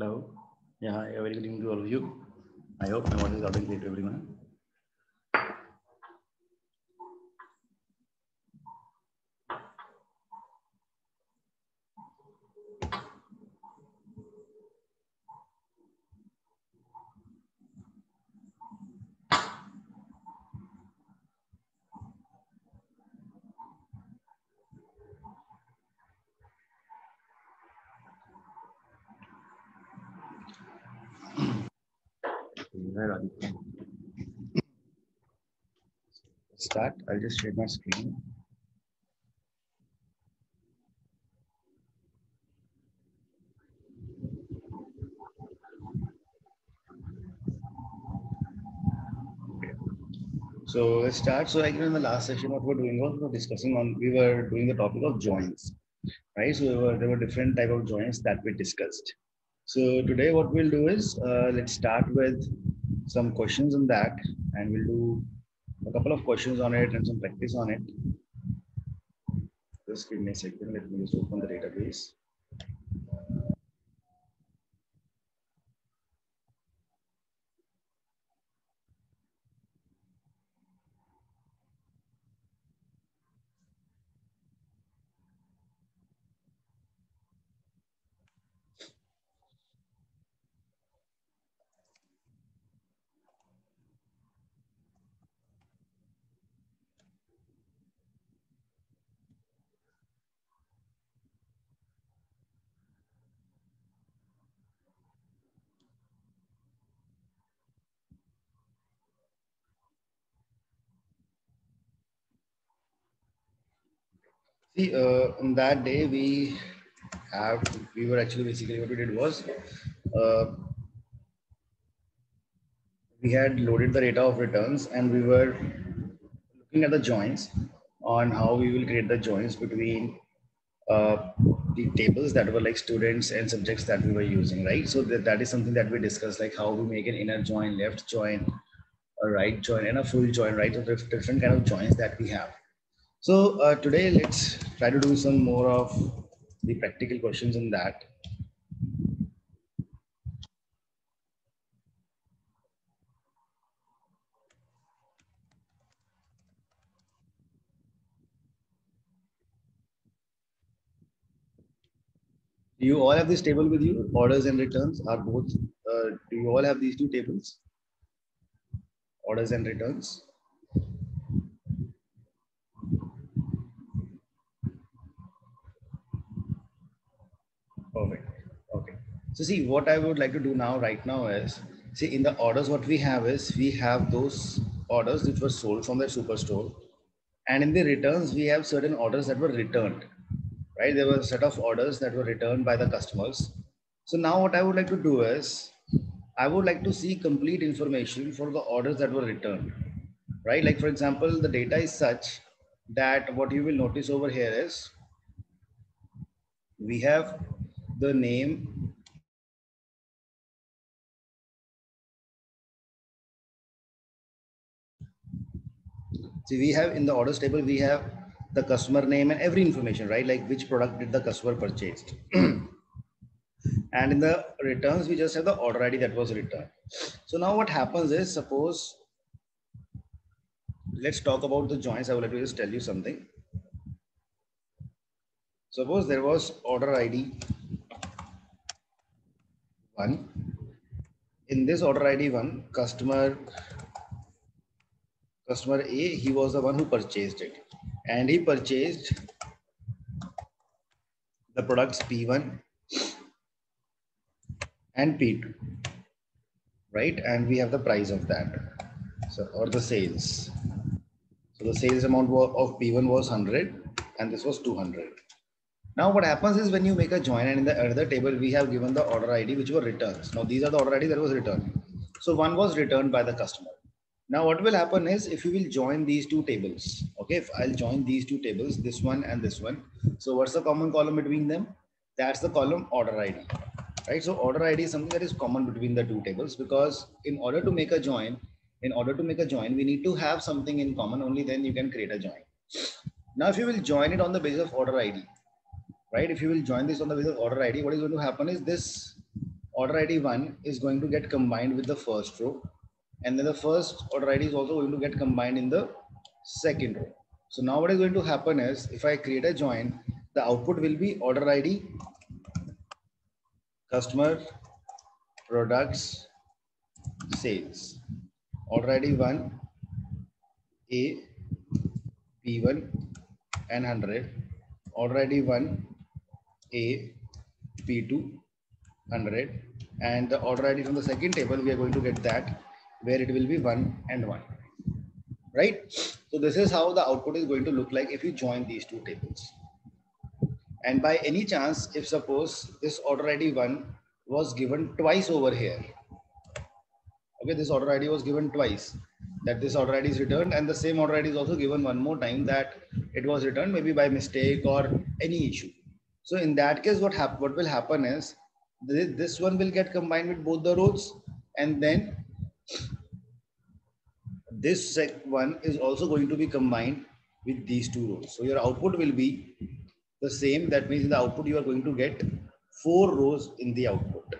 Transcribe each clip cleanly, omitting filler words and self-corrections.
Hello. Yeah, hi, a very good evening to all of you. I hope my voice is audible to everyone. Start. I'll just share my screen. So let's start. So actually in the last session, what we're doing was we were doing the topic of joints, right? So there were different type of joints that we discussed. So today what we'll do is let's start with some questions on that, and we'll do a couple of questions on it and some practice on it. Just give me a second. Let me just open the database. See, on that day we were actually basically what we did was uh, we had loaded the data of returns and we were looking at the joins on how we will create the joins between uh, the tables that were like students and subjects that we were using, right? So that is something that we discussed, like how we make an inner join, left join, a right join, and a full join, right? So there's different kind of joins that we have. So today let's try to do some more of the practical questions in that. Do you all have this table with you? Orders and returns are both. Do you all have these two tables? Orders and returns. Perfect. Okay. So see, what I would like to do now, right now is, see in the orders, what we have is we have those orders which were sold from the superstore, and in the returns we have certain orders that were returned, right? There were a set of orders that were returned by the customers. So now what I would like to do is, I would like to see complete information for the orders that were returned, right? Like for example, the data is such that what you will notice over here is we have the name, see we have in the orders table, we have the customer name and every information, right? Like which product did the customer purchased. And in the returns, we just have the order ID that was returned. So now what happens is, suppose, let's talk about the joins. I would like to just tell you something. Suppose there was order ID 1. In this order ID 1, customer A, he was the one who purchased it. And he purchased the products P1 and P2, right? And we have the price of that. So, or the sales. So the sales amount of P1 was 100 and this was 200. Now what happens is when you make a join, and in the other table we have given the order ID which were returns. Now these are the order ID that was returned. So one was returned by the customer. Now what will happen is, if you will join these two tables, okay, if I'll join these two tables, this one and this one. So what's the common column between them? That's the column order ID, right? So order ID is something that is common between the two tables, because in order to make a join, we need to have something in common. Only then you can create a join. Now, if you will join it on the basis of order ID, right? If you will join this on the basis of order ID, what is going to happen is this order ID 1 is going to get combined with the first row, and then the first order ID is also going to get combined in the second row. So now what is going to happen is, if I create a join, the output will be order ID, customer, products, sales. Order ID 1, A, P1 and 100. Order ID 1, A, P2, 100. And the order ID from the second table, we are going to get that, where it will be 1 and 1. Right? So this is how the output is going to look like if you join these two tables. And by any chance, if suppose this order ID 1 was given twice over here, okay, this order ID was given twice, that this order ID is returned, and the same order ID is also given one more time that it was returned maybe by mistake or any issue. So in that case, what will happen is this one will get combined with both the rows, and then this one is also going to be combined with these two rows. So your output will be the same. That means in the output you are going to get 4 rows in the output,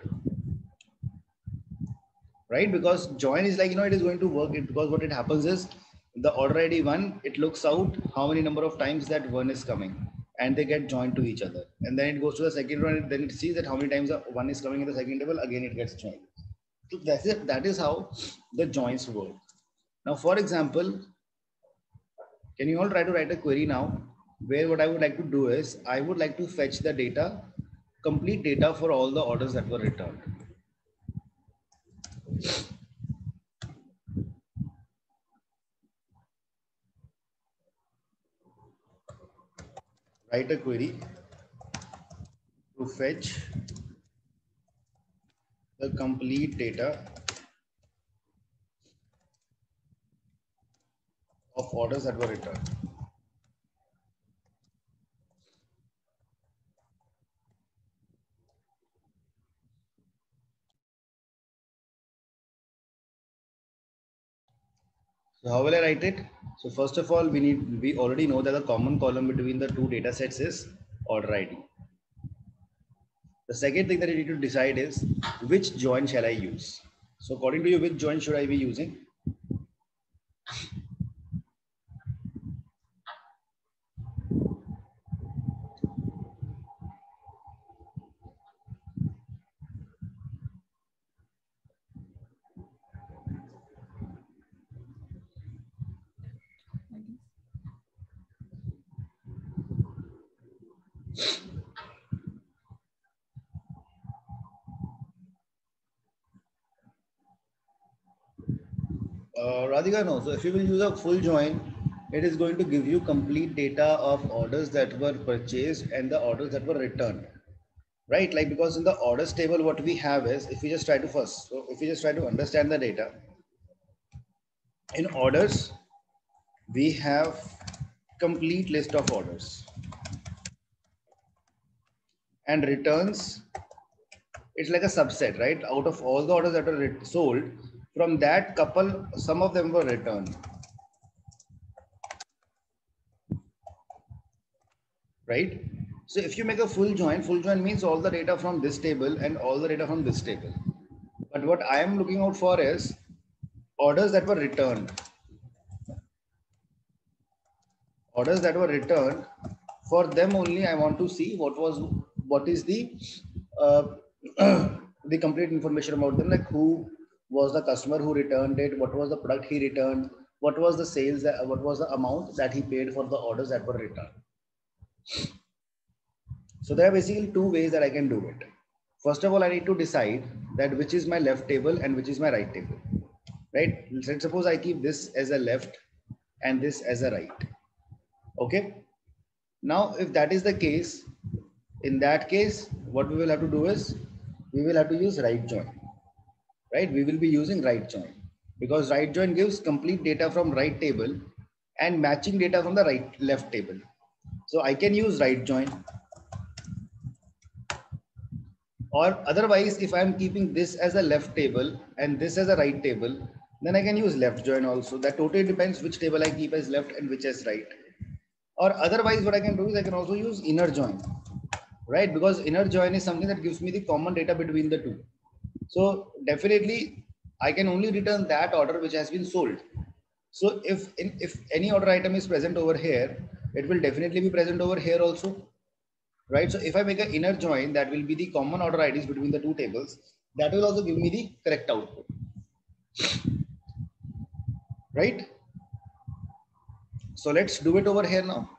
right? Because join is like, it is going to work, because what it happens is the order ID 1, it looks out how many number of times that 1 is coming, and they get joined to each other, and then it goes to the second one, and then it sees that how many times 1 is coming in the second table, again it gets joined. So that's it. That is how the joins work. Now, for example, can you all try to write a query now, where what I would like to do is, I would like to fetch the data, complete data for all the orders that were returned. Write a query to fetch the complete data of orders that were returned. So how will I write it? So first of all, we already know that the common column between the two data sets is order ID. The second thing that you need to decide is which join shall I use. So according to you, which join should I be using? Radhika, no. So if you will use a full join, it is going to give you complete data of orders that were purchased and the orders that were returned. Right? Like, because in the orders table, what we have is, if we just try to understand the data, in orders, we have complete list of orders, and returns, it's like a subset, right? Out of all the orders that are sold, from that couple, some of them were returned, right? So if you make a full join means all the data from this table and all the data from this table. But what I am looking out for is orders that were returned. Orders that were returned, for them only I want to see what is the uh, the complete information about them, like who was the customer who returned it, what was the product he returned, what was the sales, what was the amount that he paid for the orders that were returned. So there are basically two ways that I can do it. First of all, I need to decide that which is my left table and which is my right table, right? Let's suppose I keep this as a left and this as a right. Okay. Now, if that is the case, in that case, what we will have to do is we will have to use right join, right? We will be using right join, because right join gives complete data from right table and matching data from the left table. So I can use right join, or otherwise, if I'm keeping this as a left table and this as a right table, then I can use left join also. That totally depends which table I keep as left and which as right. Or otherwise, what I can do is I can also use inner join, right? Because inner join is something that gives me the common data between the two. So definitely I can only return that order which has been sold. So if any order item is present over here, it will definitely be present over here also, right? So if I make an inner join, that will be the common order IDs between the two tables. That will also give me the correct output, right? So let's do it over here now.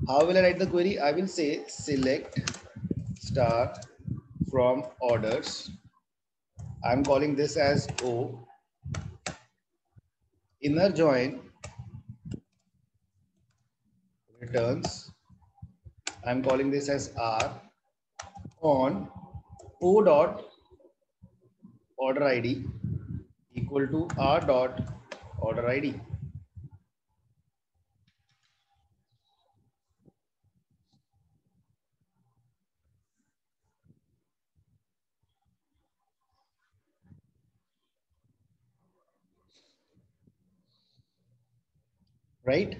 How will I write the query? I will say select star from orders. I'm calling this as O. Inner join returns. I'm calling this as R on O dot order ID equal to R dot order ID. Right?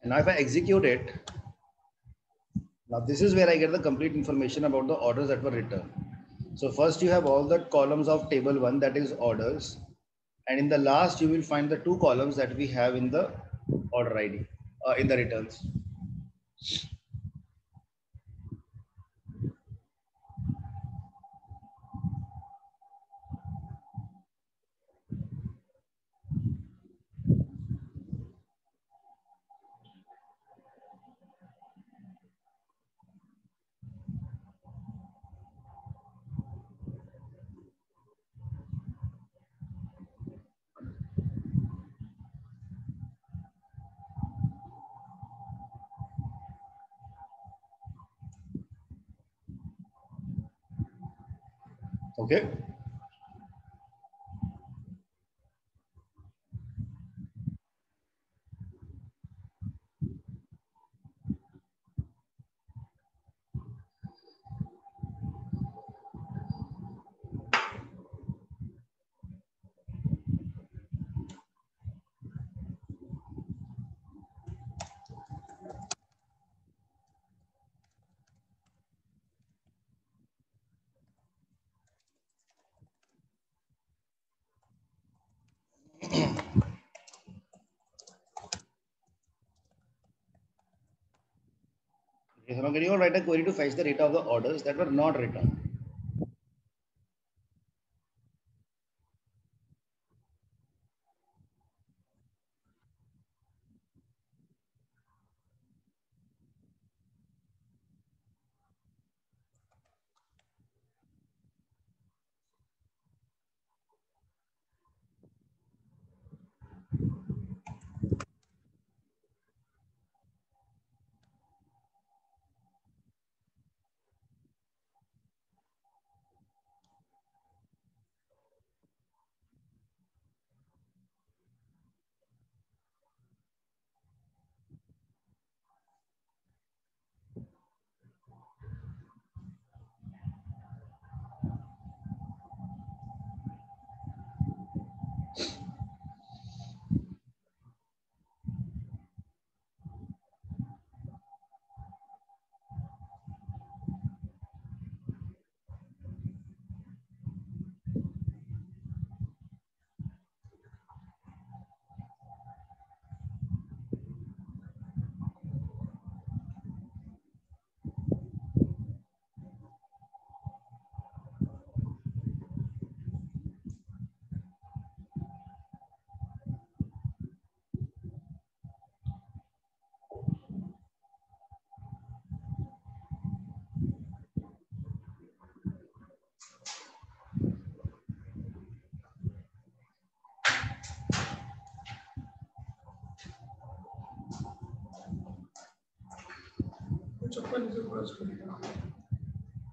And now if I execute it, now this is where I get the complete information about the orders that were returned. So first you have all the columns of table 1, that is orders. And in the last, you will find the two columns that we have in the order ID, in the returns. Okay. Okay, so now can you all write a query to fetch the data of the orders that were not returned?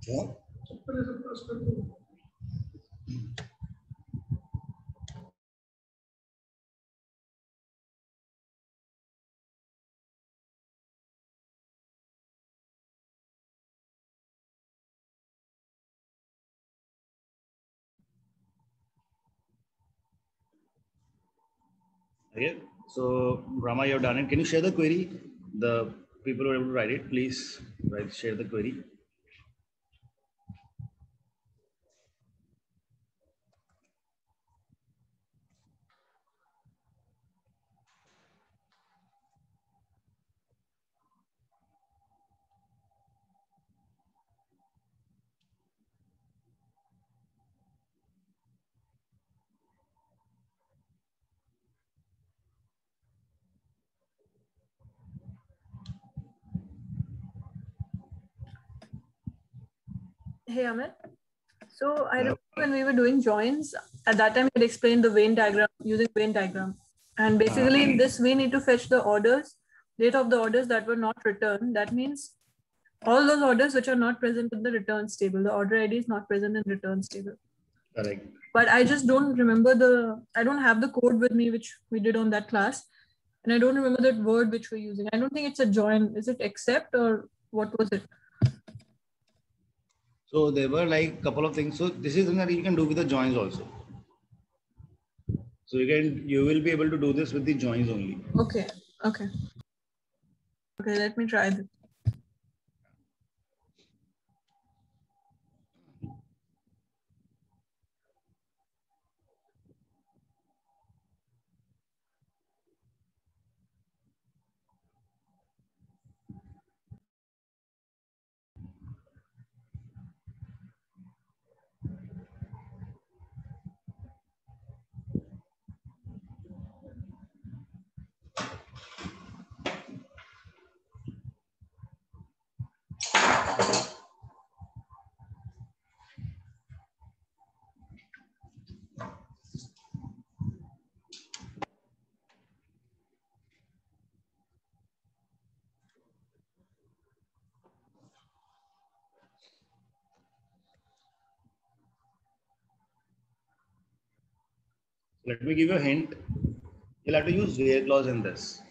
Yeah. Okay. So Rama, you have done it. Can you share the query? The people who are able to write it, please share the query. Hey, Amit. So I remember when we were doing joins, at that time we had explained the Venn diagram using Venn diagram. And basically in this, we need to fetch the orders, date of the orders that were not returned. That means all those orders which are not present in the returns table. The order ID is not present in returns table. Correct. But I just don't remember I don't have the code with me, which we did on that class. And I don't remember that word which we're using. I don't think it's a join. Is it except or what was it? So there were like a couple of things. So this is something that you can do with the joins also. So you will be able to do this with the joins only. Okay. Okay. Okay, let me try this. Let me give you a hint. You'll have to use where clause in this.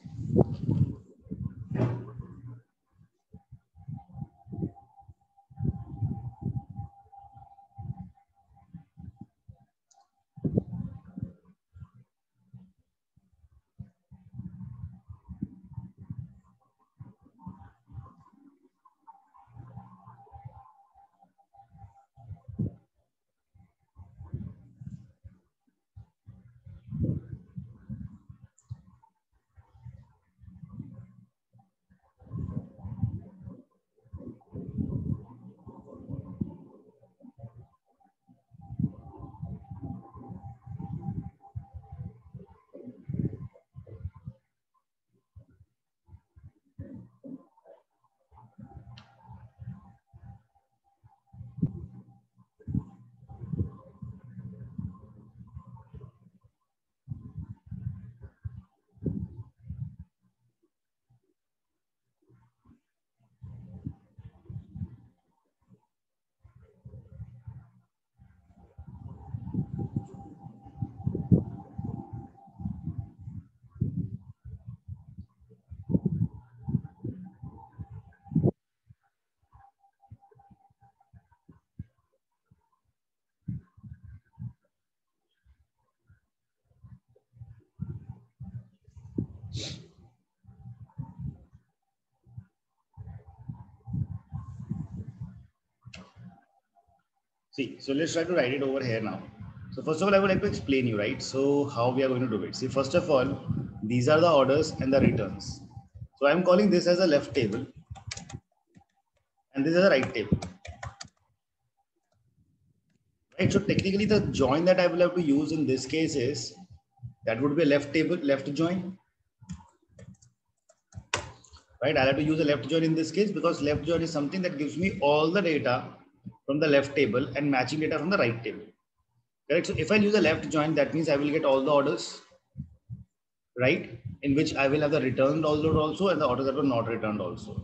See, so let's try to write it over here now. So first of all, I would like to explain you, right? So how we are going to do it. See, first of all, these are the orders and the returns. So I'm calling this as a left table and this is a right table. Right, so technically the join that I will have to use in this case is, that would be a left table, left join. Right, I'll have to use a left join in this case because left join is something that gives me all the data from the left table and matching data from the right table. Correct. So if I use a left join, that means I will get all the orders, right? In which I will have the returned order also and the orders that were not returned also.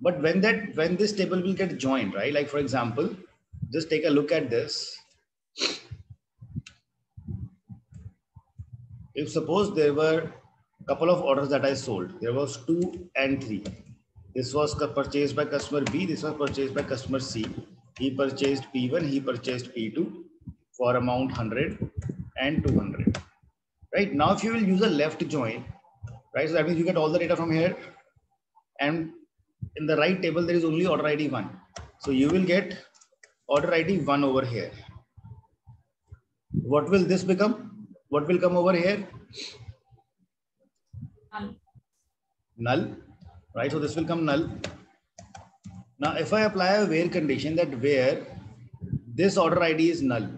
But when this table will get joined, right? Like for example, just take a look at this. If suppose there were a couple of orders that I sold, there was 2 and 3. This was purchased by customer B. This was purchased by customer C. He purchased P1. He purchased P2 for amount 100 and 200. Right now, if you will use a left join, right, so that means you get all the data from here, and in the right table there is only order ID 1. So you will get order ID 1 over here. What will this become? What will come over here? Null, right? So this will come null. Now, if I apply a where condition, that where this order ID is null,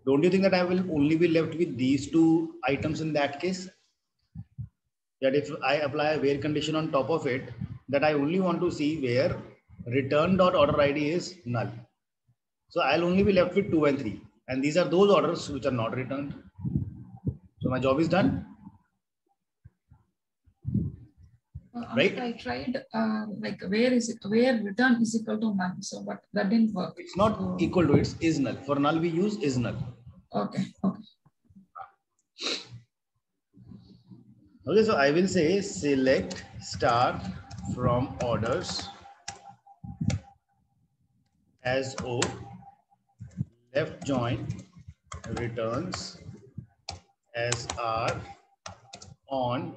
don't you think that I will only be left with these 2 items in that case? That if I apply a where condition on top of it, that I only want to see where return.order ID is null. So I'll only be left with 2 and 3. And these are those orders which are not returned. So my job is done. Right? I tried like where return is equal to null. So but that didn't work. It's not so, equal to, it's is null. For null we use is null. Okay. Okay, so I will say select star from orders as O, left join returns as R on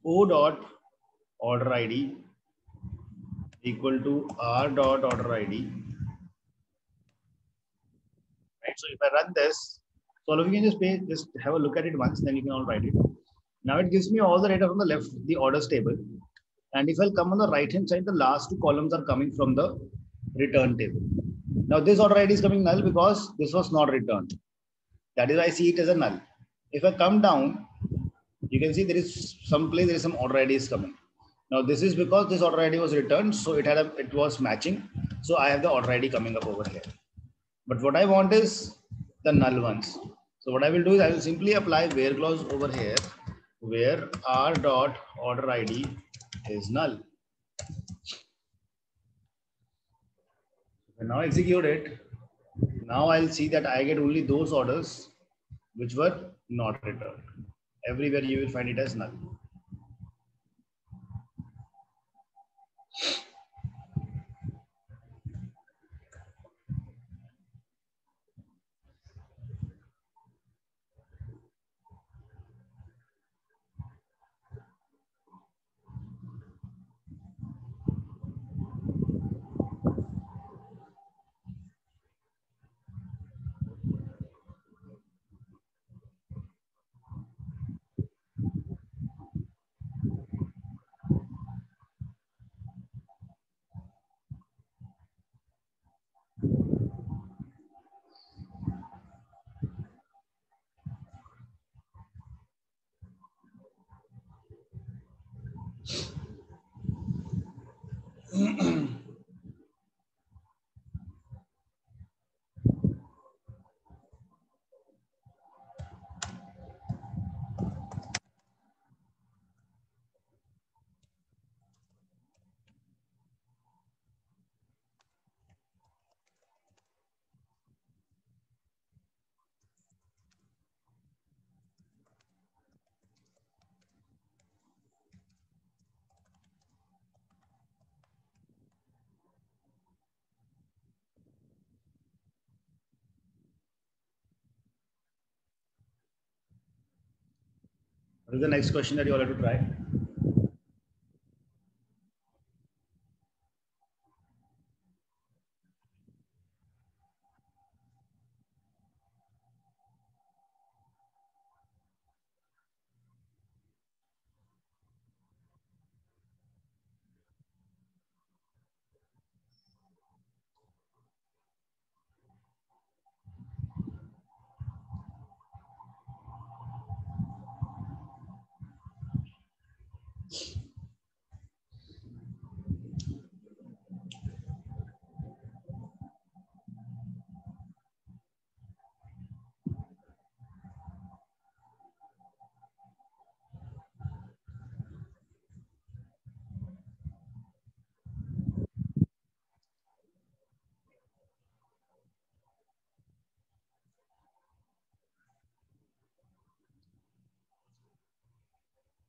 O dot order ID equal to R dot order ID. Right, so if I run this, so all of you can just have a look at it once, then you can all write it. Now it gives me all the data from the left, the orders table. And if I'll come on the right hand side, the last two columns are coming from the return table. Now this order ID is coming null because this was not returned. That is why I see it as a null. If I come down, you can see there is some place, there is some order ID is coming. Now this is because this order ID was returned, so it was matching. So I have the order ID coming up over here. But what I want is the null ones. So what I will do is I will simply apply where clause over here, where R dot order ID is null. When now execute it, now I'll see that I get only those orders which were not returned. Everywhere you will find it as null. What is the next question that you all have to try?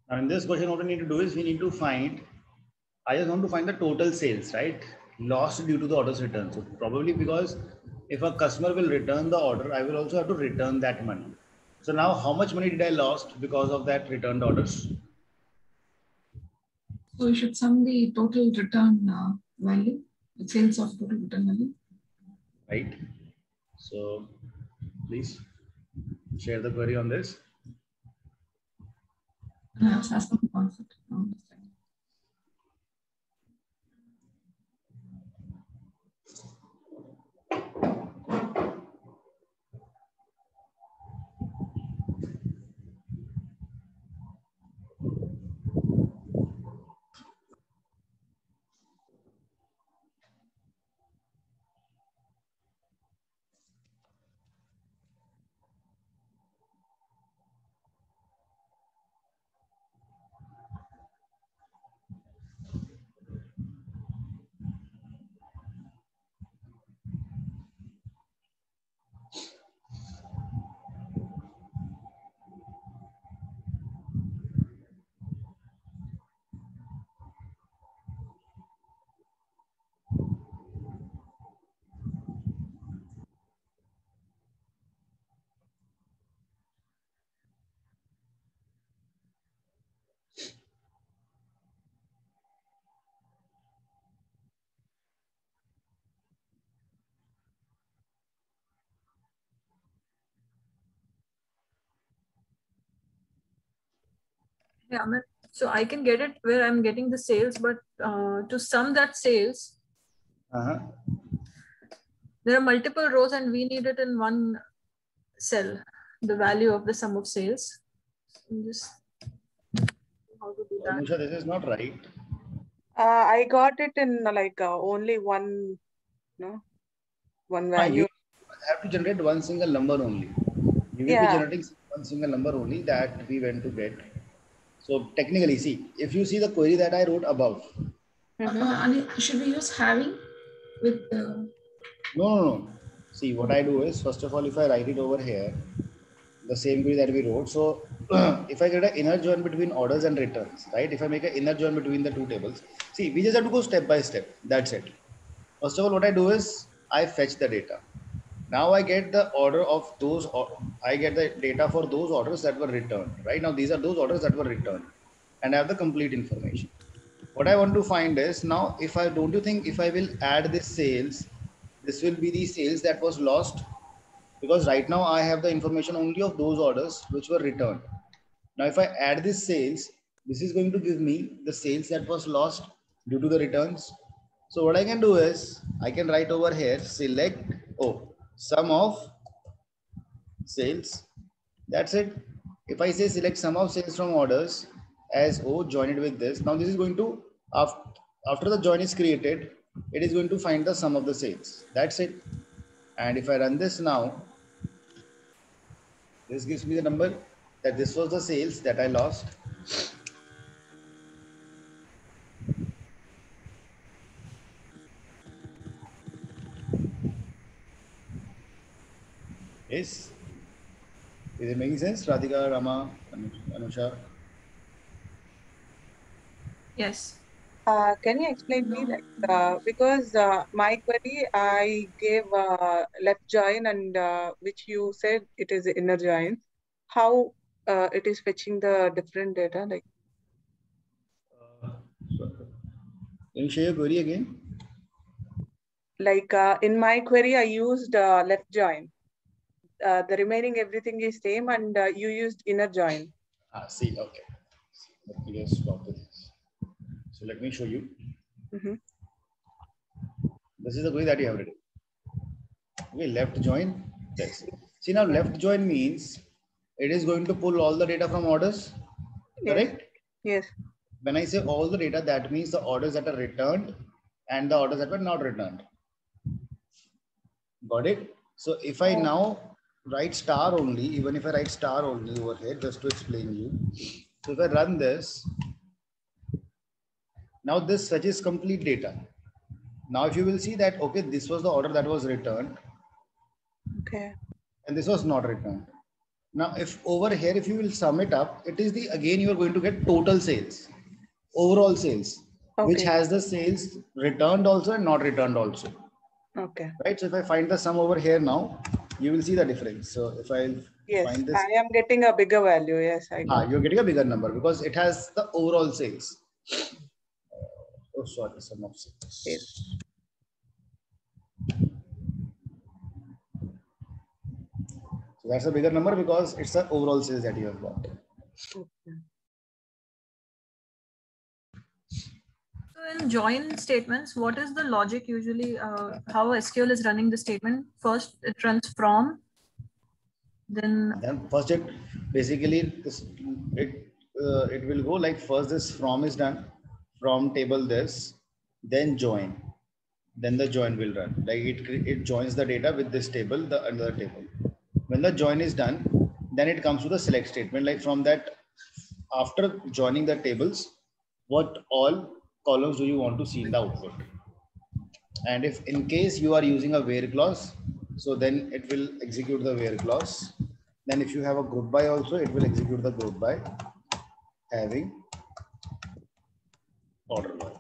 Now in this question, what we need to do is we need to find, I just want to find the total sales, right? Lost due to the orders return. So probably because if a customer will return the order, I will also have to return that money. So now how much money did I lost because of that returned orders? So you should sum the total return value, the sales of total return value. Right. So please share the query on this. I was asking the concept. Yeah, so I can get it where I'm getting the sales, but to sum that sales, there are multiple rows and we need it in one cell, the value of the sum of sales. Just how to do that. Anusha, this is not right. I got it in like only one, no, one value. You have to generate one single number only. You will be generating one single number only that we went to get. So technically, see, if you see the query that I wrote above. Should we use having with No. See, what I do is, first of all, if I write it over here, the same query that we wrote. So if I get an inner join between orders and returns, right? If I make an inner join between the two tables, see, we just have to go step by step. That's it. First of all, what I do is I fetch the data. Now I get the order of those, I get the data for those orders that were returned. Right now, these are those orders that were returned, and I have the complete information. What I want to find is now, if I don't you think if I will add this sales, this will be the sales that was lost, because right now I have the information only of those orders which were returned. Now, if I add this sales, this is going to give me the sales that was lost due to the returns. So what I can do is I can write over here, select, sum of sales. That's it. If I say select sum of sales from orders as O, join it with this. Now this is going to, after the join is created, it is going to find the sum of the sales. That's it. And if I run this now, this gives me the number that this was the sales that I lost. Is it making sense, Radhika, Rama, Anusha? Yes. Can you explain me because my query I gave left join and which you said it is inner join. How it is fetching the different data like? Can you share your query again? Like in my query I used left join. The remaining everything is same and you used inner join. See, okay. Let me just stop this. So let me show you. This is the query that you have written. Okay, left join. Yes. See, now left join means it is going to pull all the data from orders. Correct? Yes. When I say all the data, that means the orders that are returned and the orders that were not returned. Got it? So if I now write star only, even if I write star only over here, just to explain you. So if I run this, now this fetches complete data. Now if you will see that, okay, this was the order that was returned. Okay. And this was not returned. Now, if over here, if you will sum it up, it is the, again, you are going to get total sales, overall sales, which has the sales returned also and not returned also. Okay. Right. So if I find the sum over here now, you will see the difference. So if I find this, I am getting a bigger value. Yes, I got. You're getting a bigger number because it has the overall sales. Oh, sorry, sum of sales. Yes. So that's a bigger number because it's the overall sales that you have got. Okay. So in join statements, what is the logic usually, how SQL is running the statement? First, it runs from, then first it basically it will go like first this from is done, from table this, then join, then the join will run. Like it joins the data with this table, the another table. When the join is done, then it comes to the select statement. Like from that, after joining the tables, what all columns do you want to see in the output? And if in case you are using a where clause, so then it will execute the where clause. Then if you have a group by also, it will execute the group by having order by.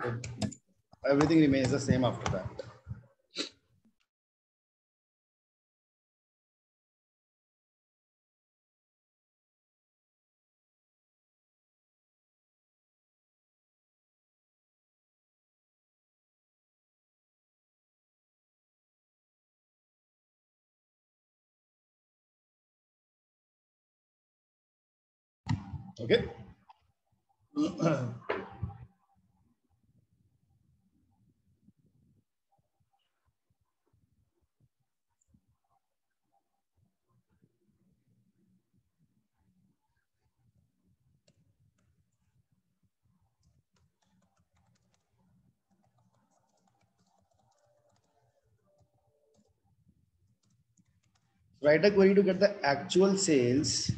Okay. So everything remains the same after that. Okay. Write a query to get the actual sales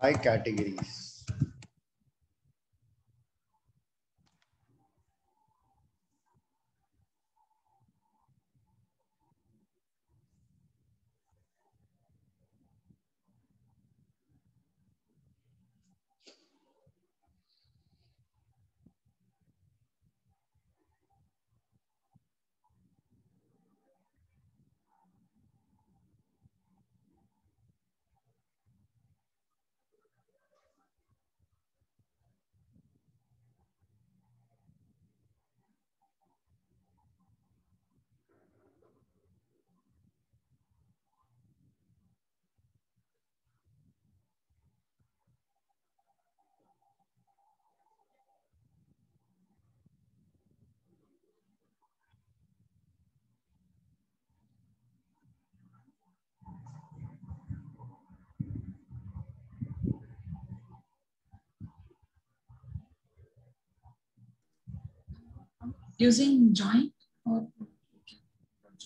by categories. Using join or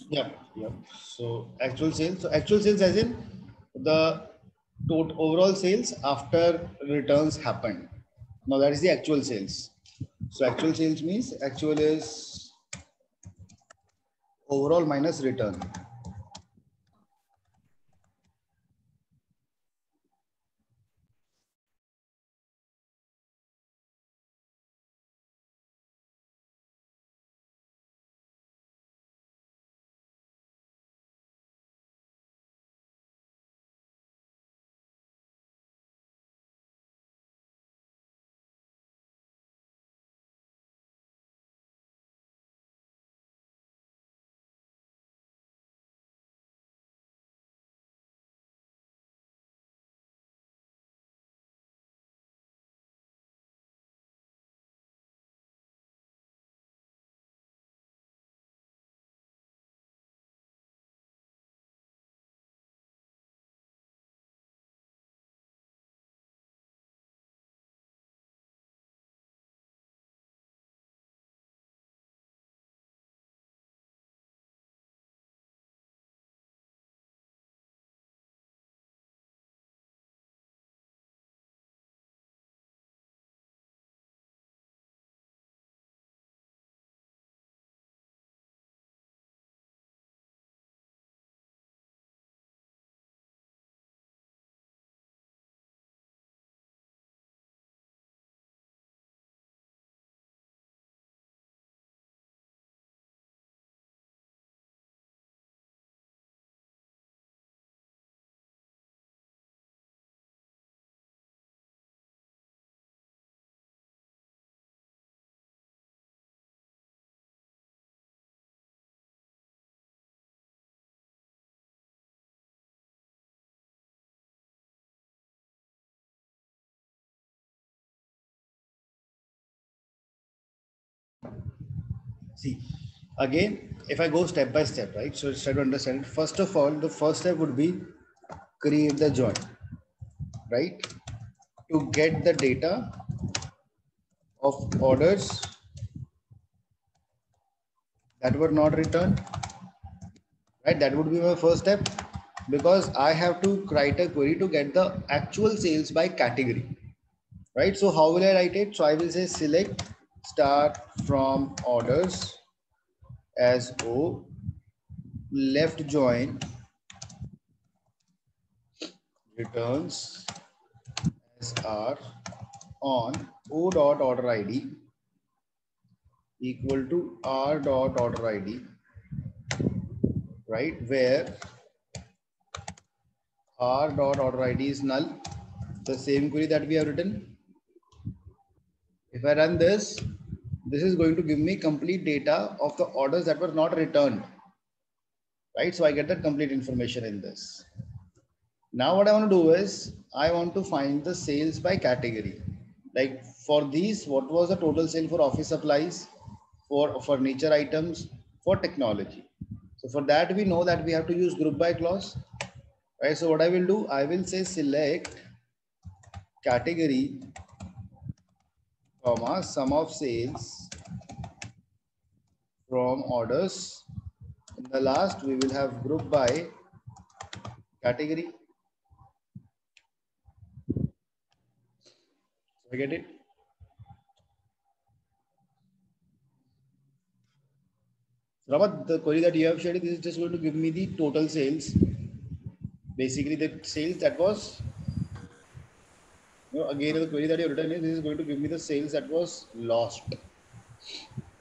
Yeah, yeah. So actual sales. So actual sales as in the total overall sales after returns happened. Now that is the actual sales. So actual sales means actual is overall minus return. See, again, if I go step by step, right? So try to understand. First of all, the first step would be create the join, right? To get the data of orders that were not returned, right? That would be my first step because I have to write a query to get the actual sales by category, right? So how will I write it? So I will say select start from orders as O, left join returns as R on O dot order ID equal to R dot order ID, right? Where R dot order ID is null, the same query that we have written. If I run this, this is going to give me complete data of the orders that were not returned, right? So I get that complete information in this. Now what I want to do is I want to find the sales by category. Like for these, what was the total sale for office supplies, for furniture items, for technology? So for that, we know that we have to use group by clause, right? So what I will do, I will say select category, comma, sum of sales from orders. In the last, we will have group by category. I get it? Ramat, the query that you have shared, this is just going to give me the total sales. Basically, the sales that was, again, the query that you have written is this is going to give me the sales that was lost.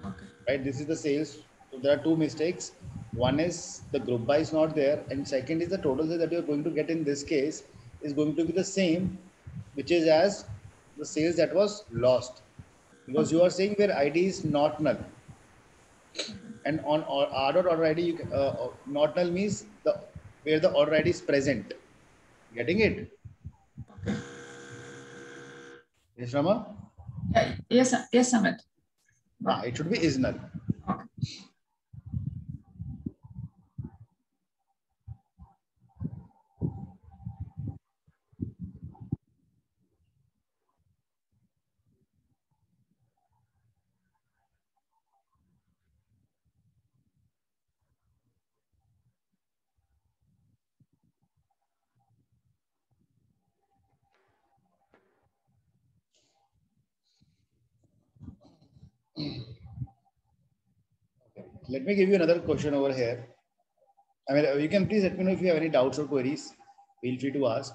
Okay. Right? This is the sales. So there are two mistakes. One is the group by is not there, and second is the total sales that you are going to get in this case is going to be the same, which is as the sales that was lost. Because you are saying where ID is not null. And on R dot order ID, you can, not null means the where the order ID is present. Getting it? Yes, Rama? Yeah, yes, Amit. It should be is null. Okay. Let me give you another question over here. I mean, you can please let me know if you have any doubts or queries. Feel free to ask.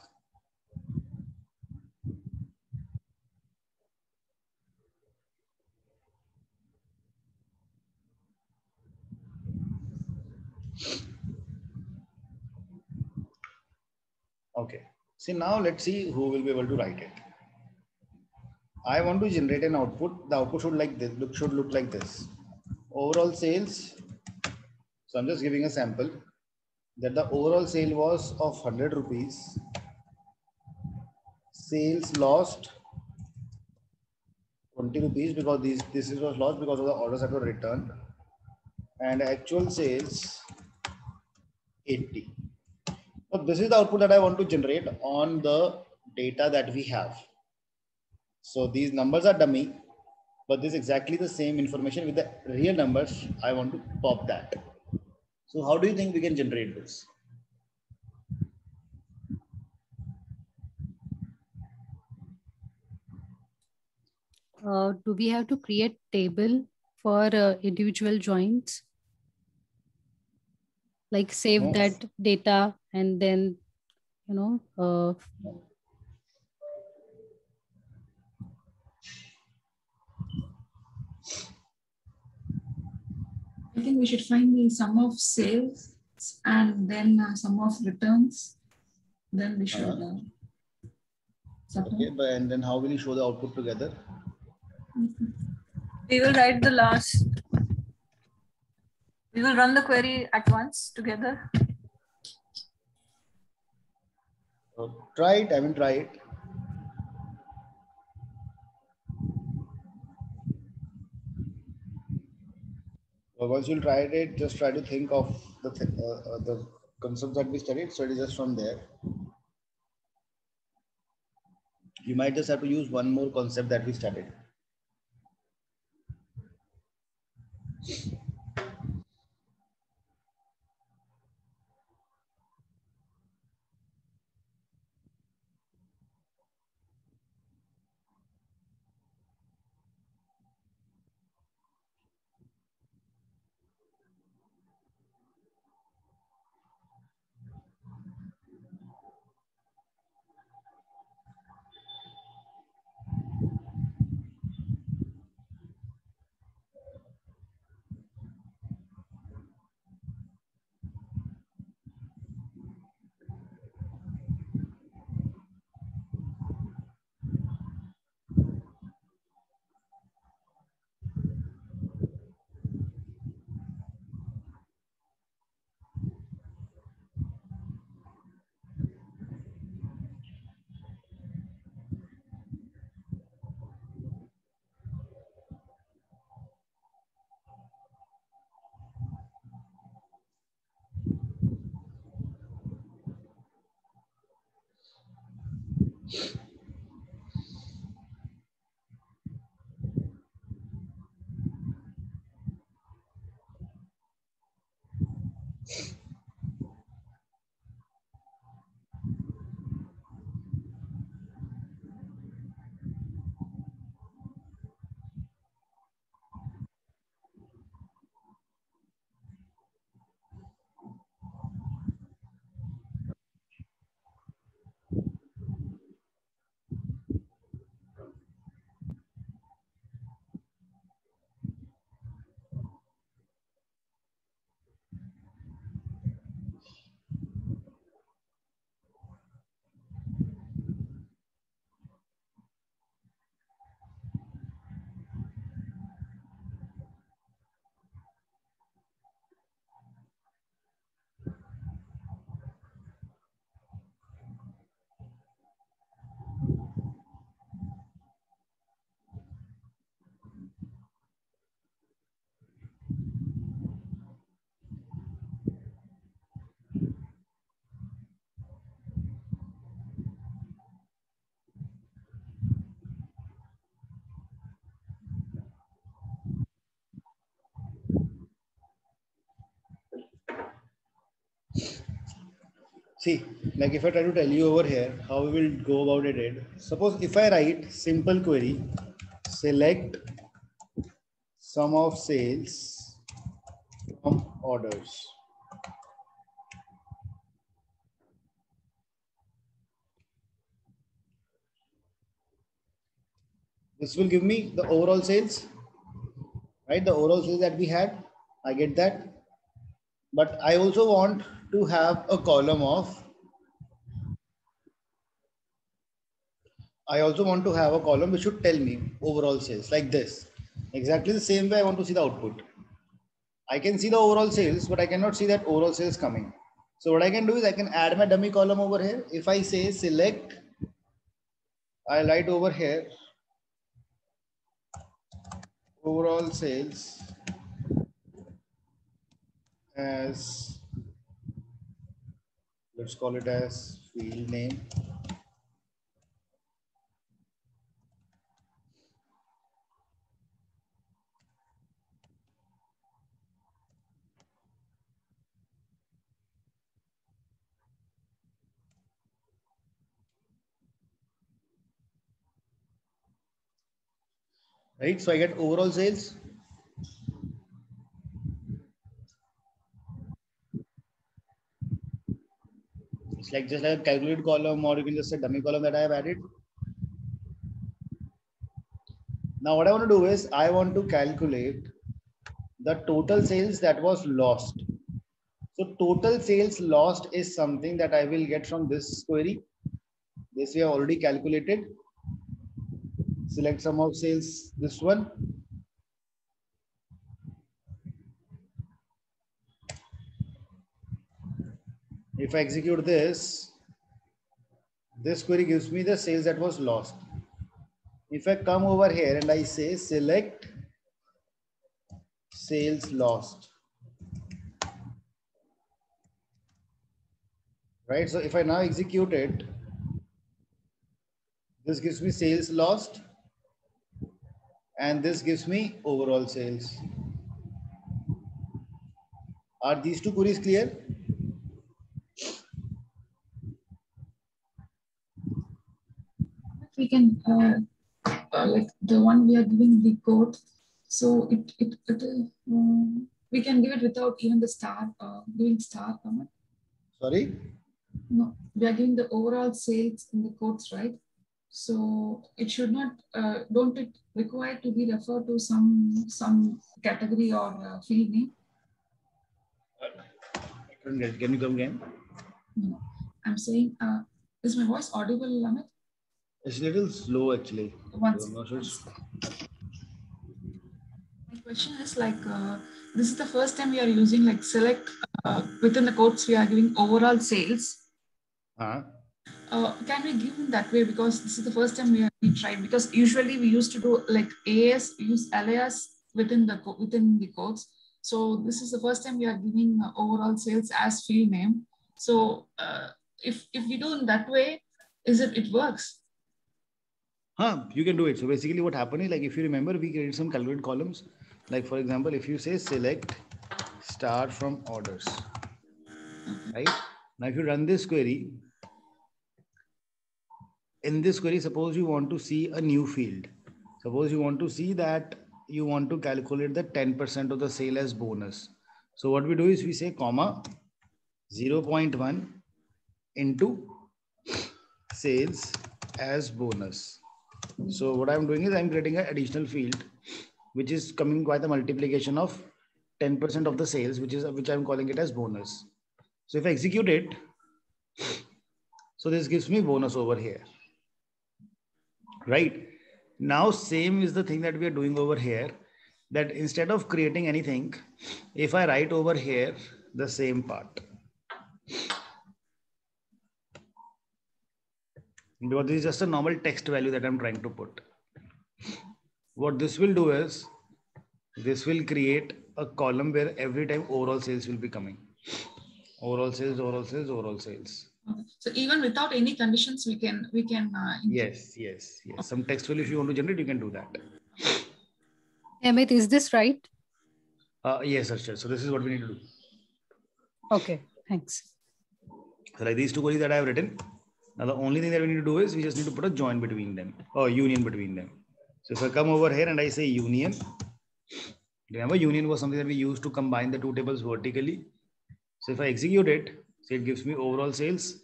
Okay. See, now let's see who will be able to write it. I want to generate an output. The output should like this. Should look like this. Overall sales. So I'm just giving a sample that the overall sale was of 100 rupees. Sales lost 20 rupees because this was lost because of the orders that were returned, and actual sales 80. So this is the output that I want to generate on the data that we have. So these numbers are dummy, but this is exactly the same information with the real numbers. I want to pop that. So how do you think we can generate this? Do we have to create table for individual joins? Like save No. that data and then, I think we should find the sum of sales and then sum of returns. Then we should Okay, but and then how will you show the output together? We will write the last. We will run the query at once together. Try it. I mean, try it. Once you try it, just try to think of the concepts that we studied. So it is just from there. You might just have to use one more concept that we studied. See, like if I try to tell you over here how we will go about it. Suppose if I write simple query, select sum of sales from orders. This will give me the overall sales, right? The overall sales that we had, I get that. But I also want to have a column of, which should tell me overall sales like this. Exactly the same way I want to see the output. I can see the overall sales, but I cannot see that overall sales coming. So what I can do is I can add my dummy column over here. If I say select, I write over here overall sales as, let's call it as field name. Right, so I get overall sales. It's like just like a calculate column, or you can just say dummy column that I have added. Now what I want to do is I want to calculate the total sales that was lost. So total sales lost is something that I will get from this query. This we have already calculated. Select sum of sales, this one. If I execute this query gives me the sales that was lost. If I come over here and I say select sales lost, right? So if I now execute it, this gives me sales lost and this gives me overall sales. Are these two queries clear? We can like the one we are giving the code, so we can give it without even the star giving star comment. Sorry? No, we are giving the overall sales in the codes, right? So it should not, don't it require to be referred to some category or field name? Can you come again? No, I'm saying, is my voice audible, Amit? It's a little slow actually. My question is like, this is the first time we are using like select within the codes we are giving overall sales. Can we give them that way, because this is the first time we tried, because usually we used to do like use alias within the codes. So this is the first time we are giving overall sales as field name. So if we do in that way, it works? You can do it. So basically what happened is, like, if you remember, we created some calculate columns. Like for example, if you say select star from orders, right? Now, if you run this query, in this query, suppose you want to see a new field. Suppose you want to see that you want to calculate the 10% of the sale as bonus. So what we do is we say comma 0.1 into sales as bonus. So what I'm doing is I'm creating an additional field, which is coming by the multiplication of 10% of the sales, which I'm calling it as bonus. So if I execute it, so this gives me bonus over here, right? Now, same is the thing that we are doing over here, that instead of creating anything, if I write over here the same part, because this is just a normal text value that I'm trying to put. What this will do is, this will create a column where every time overall sales will be coming. Overall sales, overall sales, overall sales. Okay. So even without any conditions, we can. Yes. Some text value, if you want to generate, you can do that. Amit, is this right? Yes, Arshad. So this is what we need to do. Okay, thanks. So like these two queries that I have written. Now the only thing that we need to do is we just need to put a join between them, or union between them. So if I come over here and I say union, remember union was something that we used to combine the two tables vertically. So if I execute it, so it gives me overall sales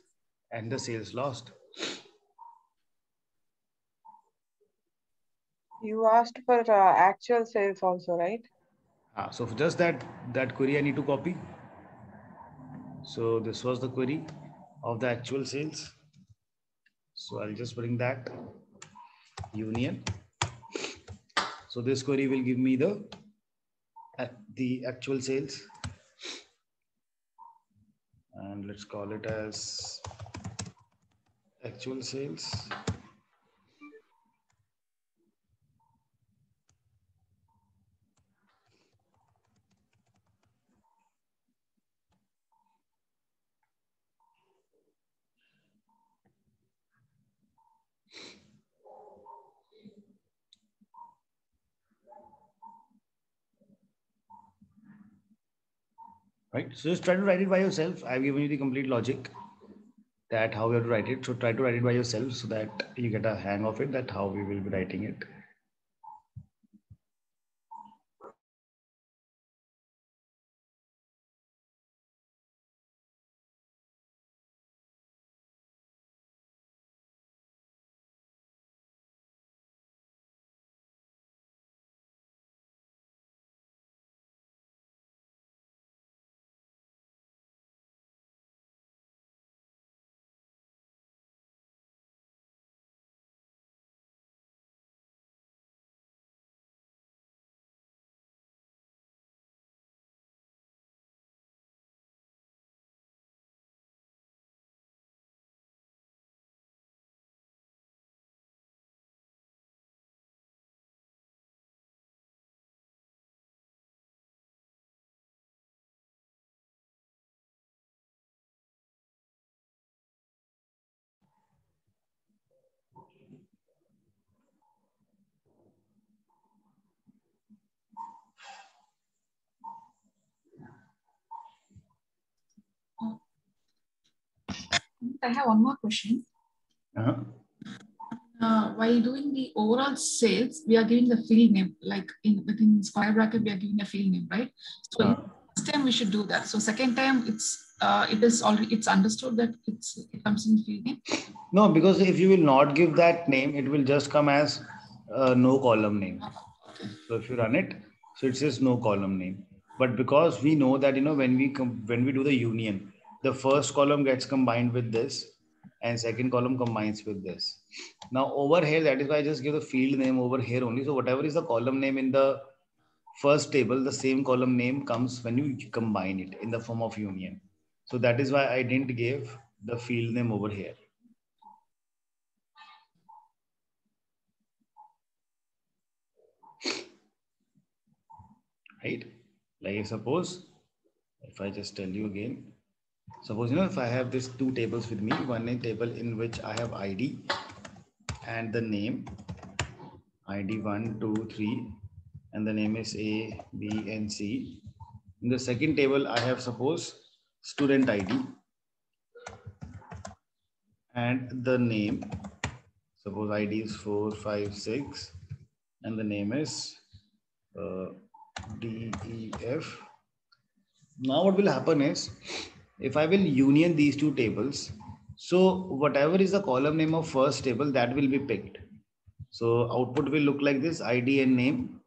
and the sales lost. You asked for actual sales also, right? So for just that query I need to copy. So this was the query of the actual sales. So I'll just bring that union. So this query will give me the actual sales, and let's call it as actual sales. Right, so just try to write it by yourself. I've given you the complete logic that how we have to write it. So try to write it by yourself so that you get a hang of it, that how we will be writing it. I have one more question. While doing the overall sales, we are giving the field name, like within square bracket, we are giving a field name, right? So first time we should do that. So second time, it's understood that it comes in field name. No, because if you will not give that name, it will just come as no column name. Okay. So if you run it, so it says no column name. But because we know that, you know, when we do the union, the first column gets combined with this and second column combines with this. Now over here, that is why I just give the field name over here only. So whatever is the column name in the first table, the same column name comes when you combine it in the form of union. So that is why I didn't give the field name over here. Right? Like suppose, if I just tell you again, suppose, you know, if I have these two tables with me, one table in which I have ID and the name, ID 1, 2, 3, and the name is A, B, and C. In the second table, I have suppose student ID and the name. Suppose ID is 4, 5, 6, and the name is D, E, F. Now what will happen is, if I will union these two tables, so whatever is the column name of first table, that will be picked. So output will look like this, ID and name,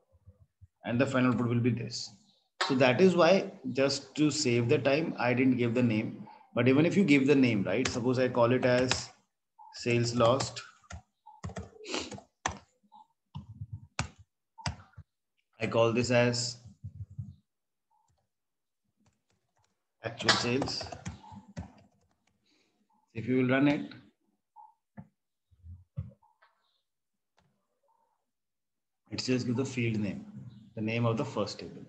and the final output will be this. So that is why, just to save the time, I didn't give the name. But even if you give the name, right? Suppose I call it as sales lost. I call this as actual sales. If you will run it, it says give the field name, the name of the first table.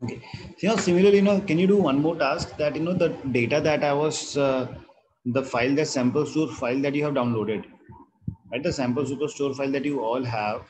Okay. So, similarly, can you do one more task that, the data that I was, the file, the sample store file that you have downloaded, right? The sample superstore file that you all have.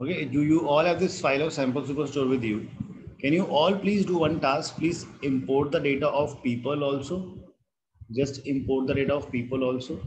Okay. Do you all have this file of sample superstore with you? Can you all please do one task? Please import the data of people also. Just import the data of people also.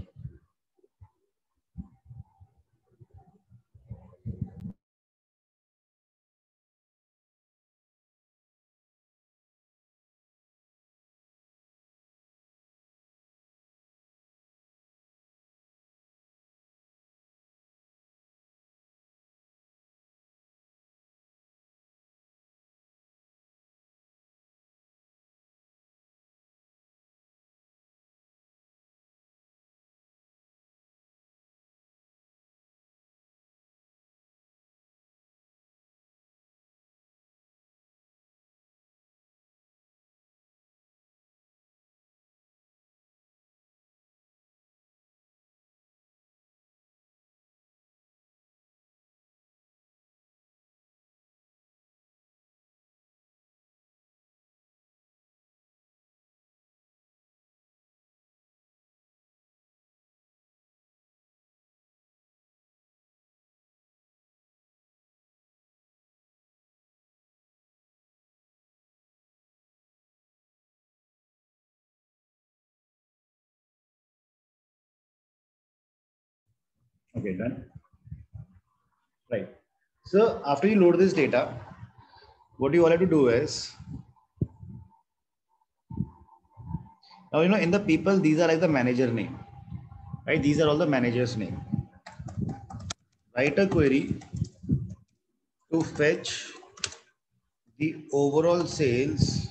Okay, done. Right. So after you load this data, what you all have to do is, now, in the people, these are like the manager name, right? These are all the managers' name. Write a query to fetch the overall sales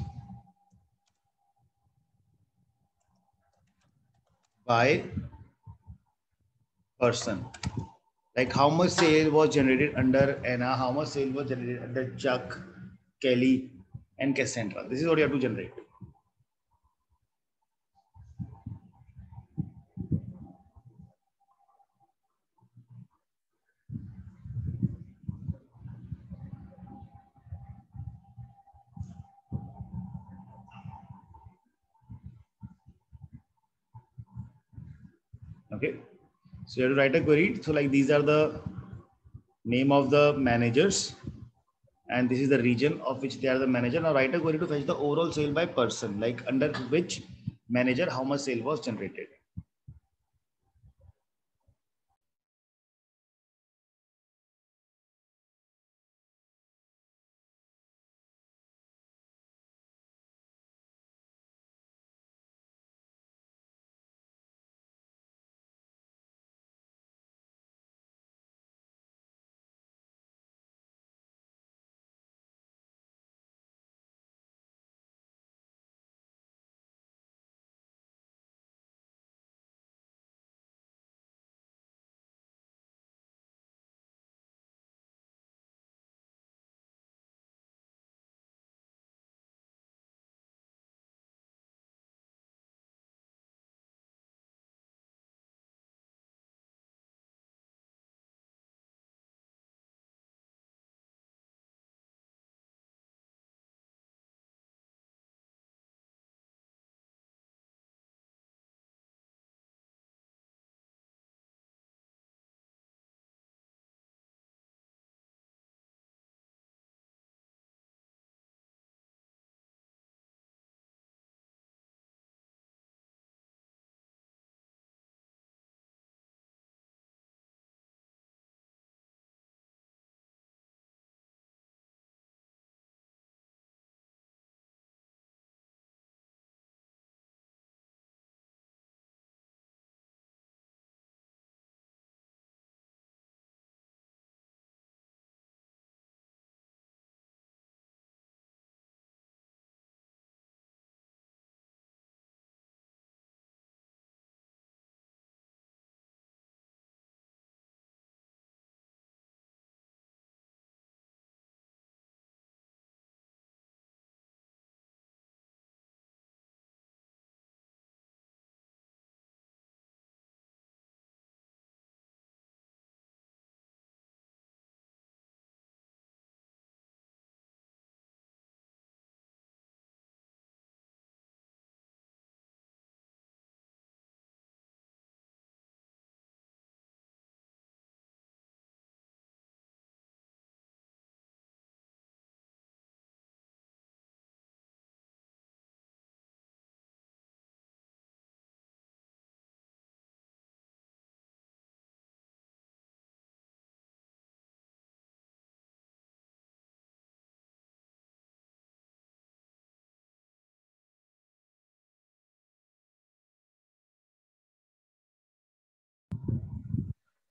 by person. Like how much sale was generated under Anna, how much sale was generated under Chuck, Kelly, and Cassandra. This is what you have to generate. Okay. So you have to write a query. So like these are the name of the managers and this is the region of which they are the manager. Now write a query to fetch the overall sale by person, like under which manager, how much sale was generated.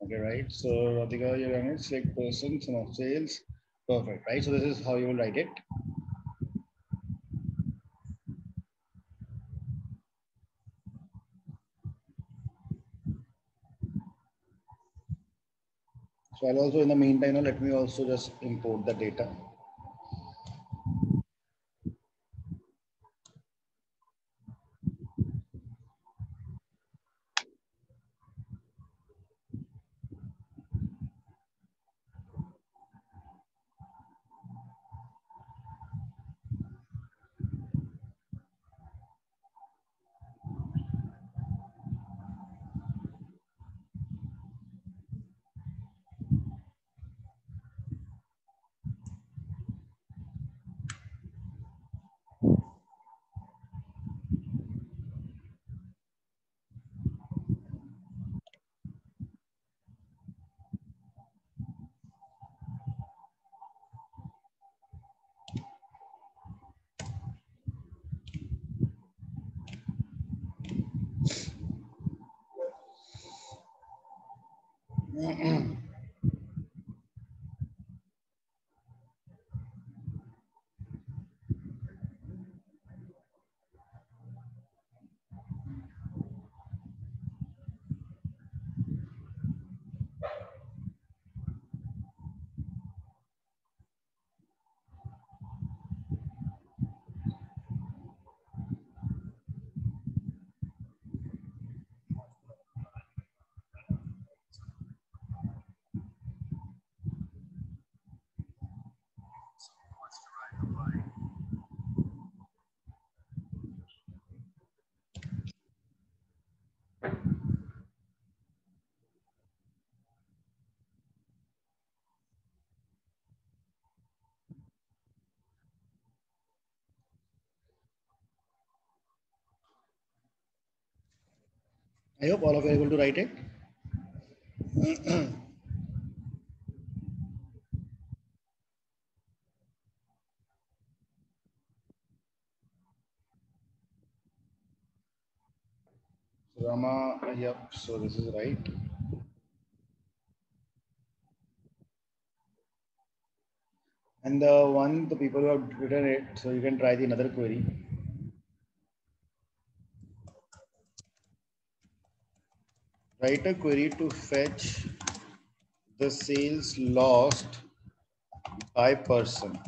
Okay, right. So Radhika, you're on it. Select person, sum of sales. Perfect, right? So this is how you will write it. So I'll also in the meantime, let me also just import the data. I hope all of you are able to write it. So Rama, yep, so this is right. And the people who have written it, so you can try the another query. Write a query to fetch the sales lost by person.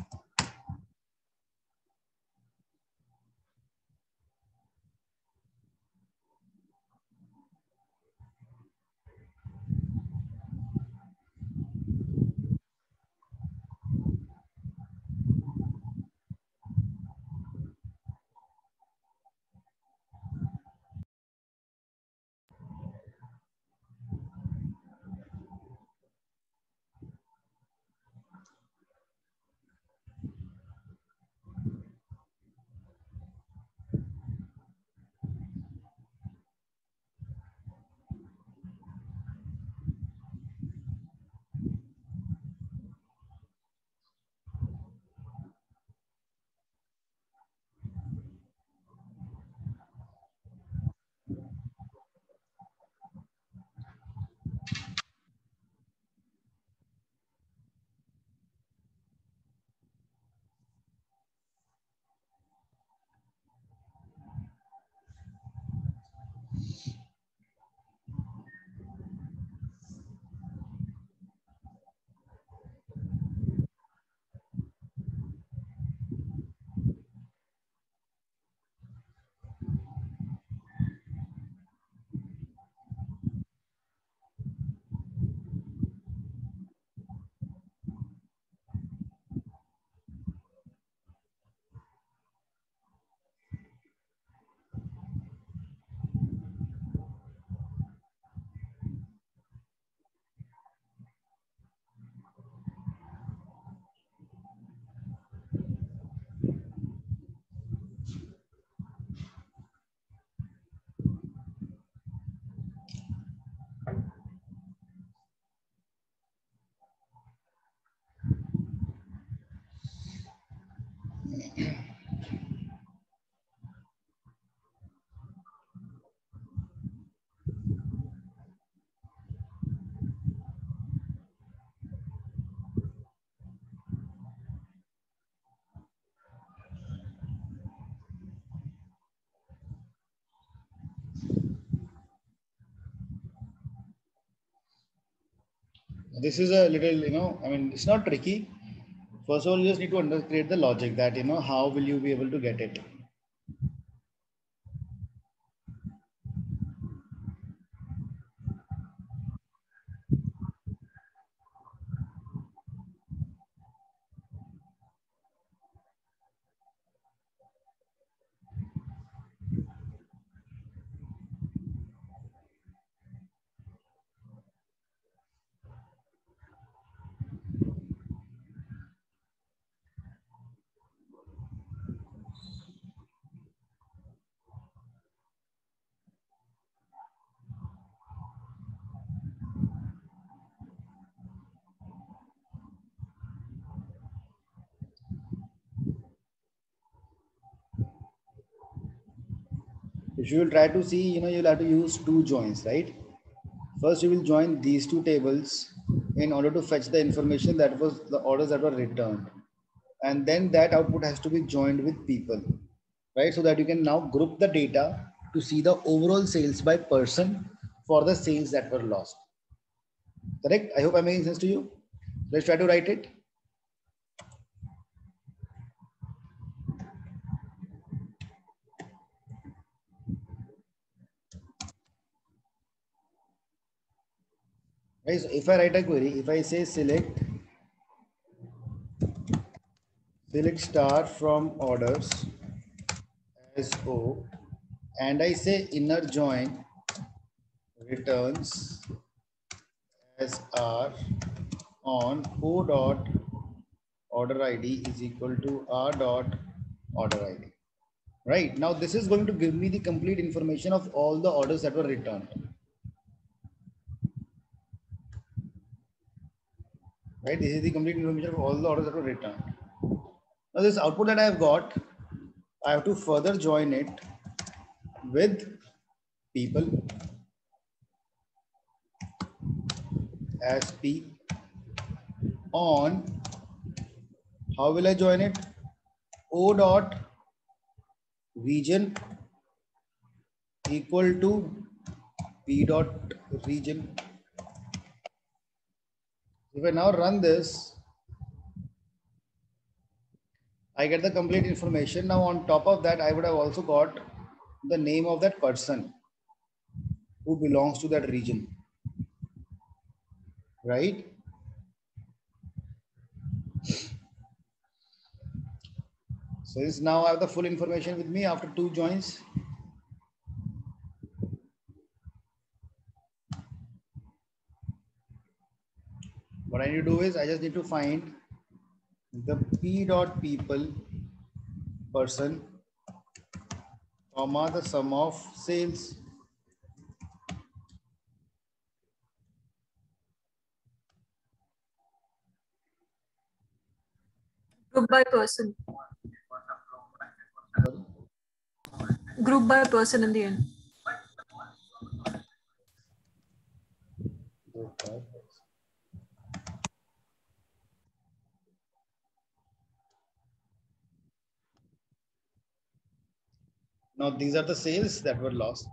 This is a little, I mean, it's not tricky. First of all, you just need to create the logic that, how will you be able to get it? If you will try to see, you'll have to use two joins, right? First, you will join these two tables in order to fetch the information that was the orders that were returned. And then that output has to be joined with people, right? So that you can now group the data to see the overall sales by person for the sales that were lost. Correct? I hope I'm making sense to you. Let's try to write it. Right, so if I write a query, if I say select star from orders as O, and I say inner join returns as R on O dot order ID is equal to R dot order ID. Right now, this is going to give me the complete information of all the orders that were returned. Right, this is the complete information of all the orders that were returned. Now, this output that I have got, I have to further join it with people as P on. How will I join it? O dot region equal to P dot region. If I now run this, I get the complete information. Now on top of that, I would have also got the name of that person who belongs to that region, right? So this now I have the full information with me after 2 joins. What I need to do is I just need to find the P dot people person, comma, the sum of sales. Group by person. Group by person in the end. Now these are the sales that were lost.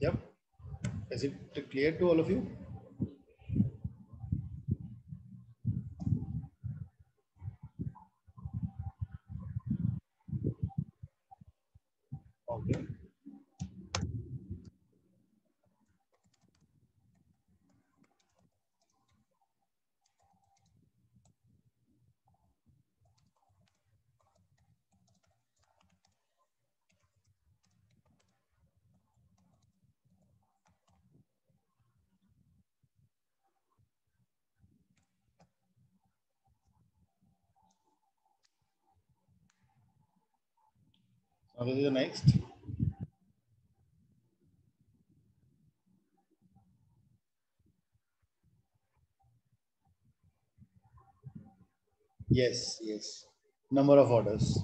Yep. Is it clear to all of you? Okay. Now this is the next. Yes, yes. Number of orders.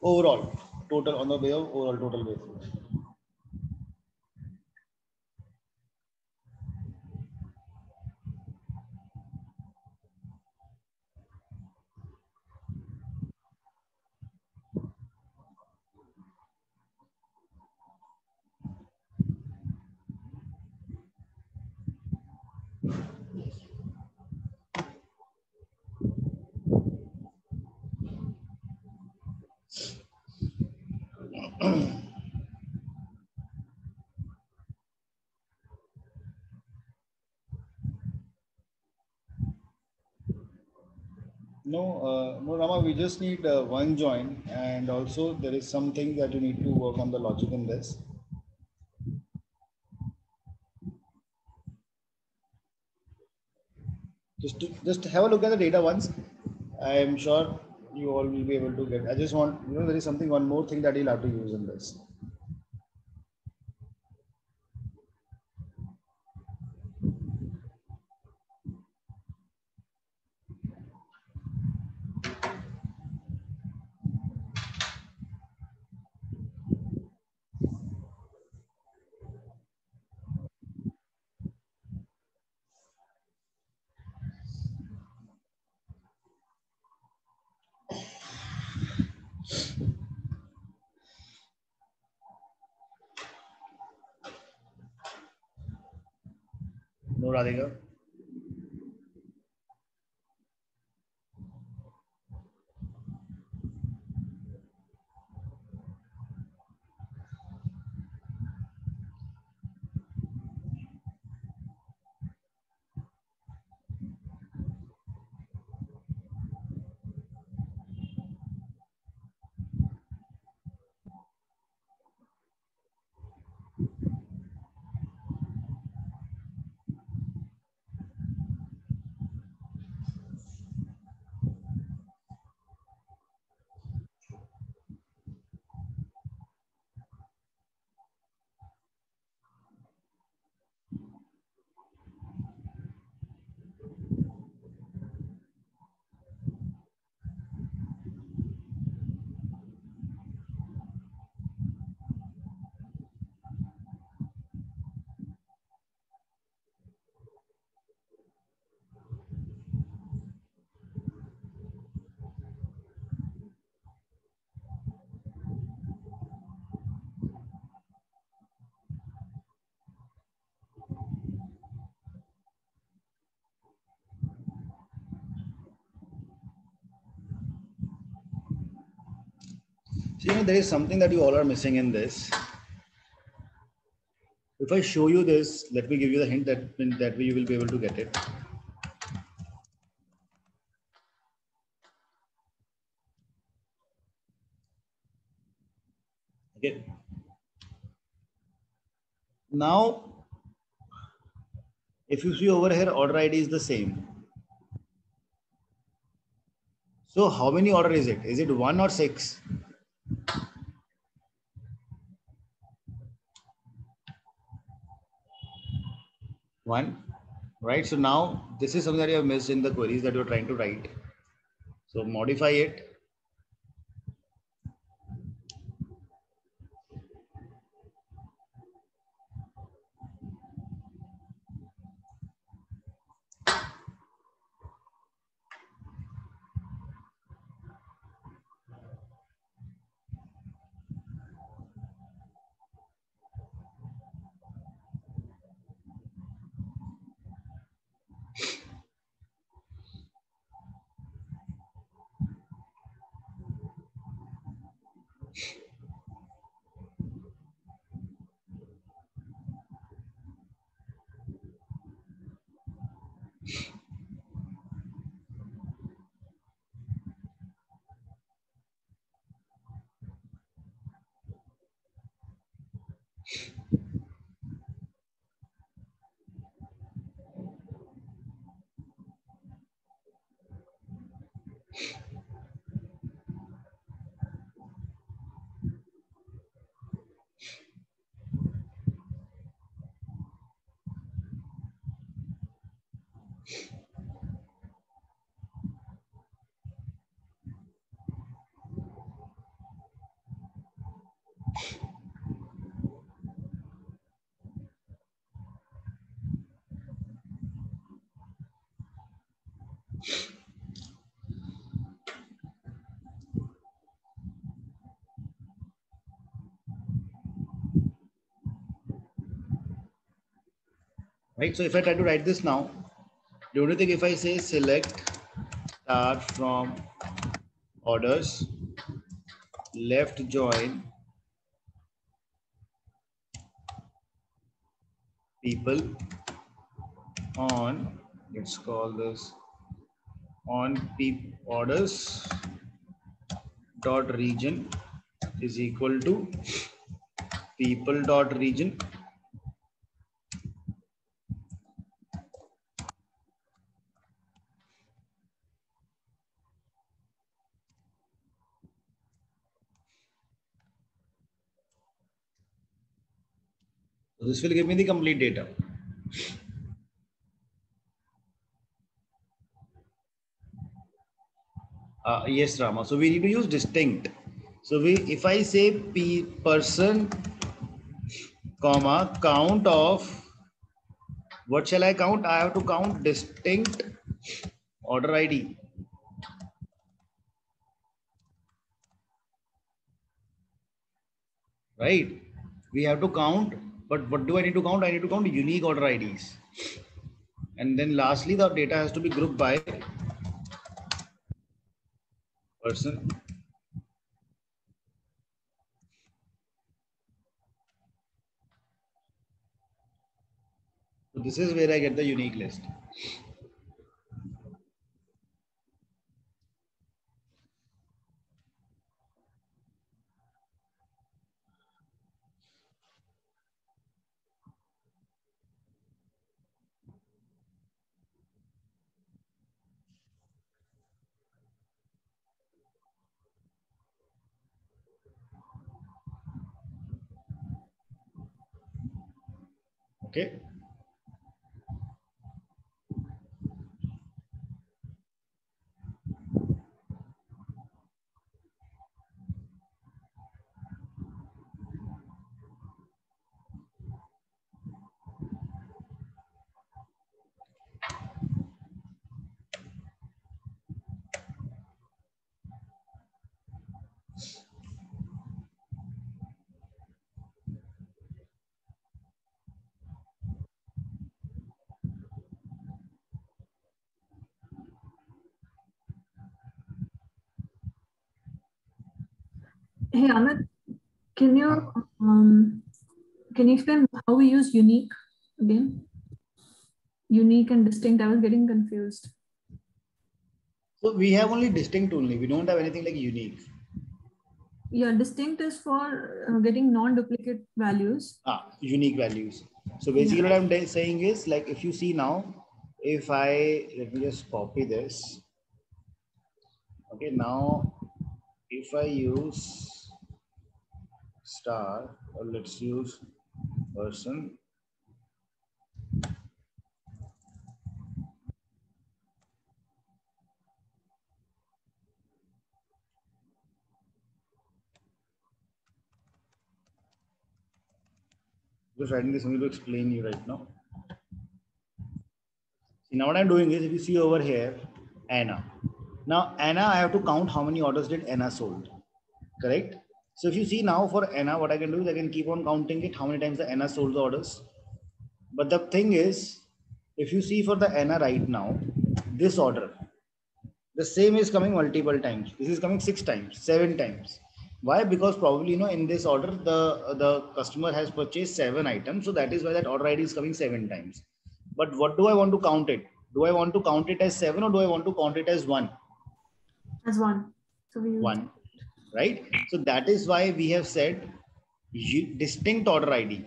Overall, total on the way of overall total basis. No, Rama, we just need one join, and also there is something that you need to work on the logic in this. Just have a look at the data once. I am sure you all will be able to get. I just want, there is something, one more thing that you'll have to use in this. No, Radhika. So, there is something that you all are missing in this. If I show you this, let me give you the hint that way you will be able to get it. Okay. Now, if you see over here, order ID is the same. So how many order is it? Is it 1 or 6? One, right? So now this is something that you have missed in the queries that you're trying to write. So modify it. Right. So if I try to write this now, don't you think if I say select star from orders, left join people on, let's call this on orders dot region is equal to people dot region. So this will give me the complete data. Yes, Rama. So we need to use distinct. So if I say person, comma, count of, what shall I count? I have to count distinct order ID. Right? We have to count, but what do I need to count? I need to count unique order IDs. And then lastly, the data has to be grouped by person. So this is where I get the unique list. Okay. Hey Amit, can you explain how we use unique again? Unique and distinct. I was getting confused. So we have only distinct only. We don't have anything like unique. Yeah, distinct is for getting non-duplicate values. Unique values. So basically what I'm saying is, like, if you see now, if let me just copy this. Okay, now if I use star, or let's use person. Just writing this only to explain you right now. See, now what I'm doing is, if you see over here, Anna. Now Anna, I have to count how many orders did Anna sold, correct? So if you see now for Anna, what I can do is I can keep on counting it, how many times the Anna sold the orders. But the thing is, if you see for the Anna right now, this order, the same is coming multiple times. This is coming 6 times, 7 times. Why? Because probably, in this order, the customer has purchased 7 items. So that is why that order ID is coming 7 times. But what do I want to count it? Do I want to count it as 7 or do I want to count it as 1? As 1. So we use 1, right? So that is why we have said distinct order ID.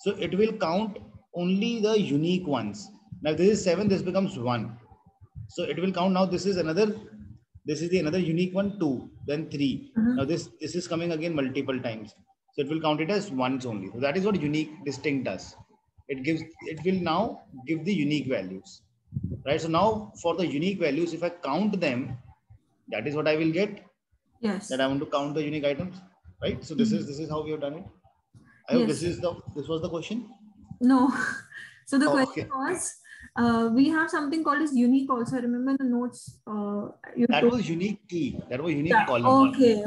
So it will count only the unique ones. Now this is 7, this becomes 1. So it will count now. This is the another unique one, 2, then 3. Now this is coming again multiple times. So it will count it as ones only. So that is what unique distinct does. It will now give the unique values, right? So now for the unique values, if I count them, that is what I will get. Yes. That I want to count the unique items, right? So this is how we have done it. I hope this was the question. No. So the question was, we have something called as unique also. I remember the notes. That was unique key. That was unique column. Okay.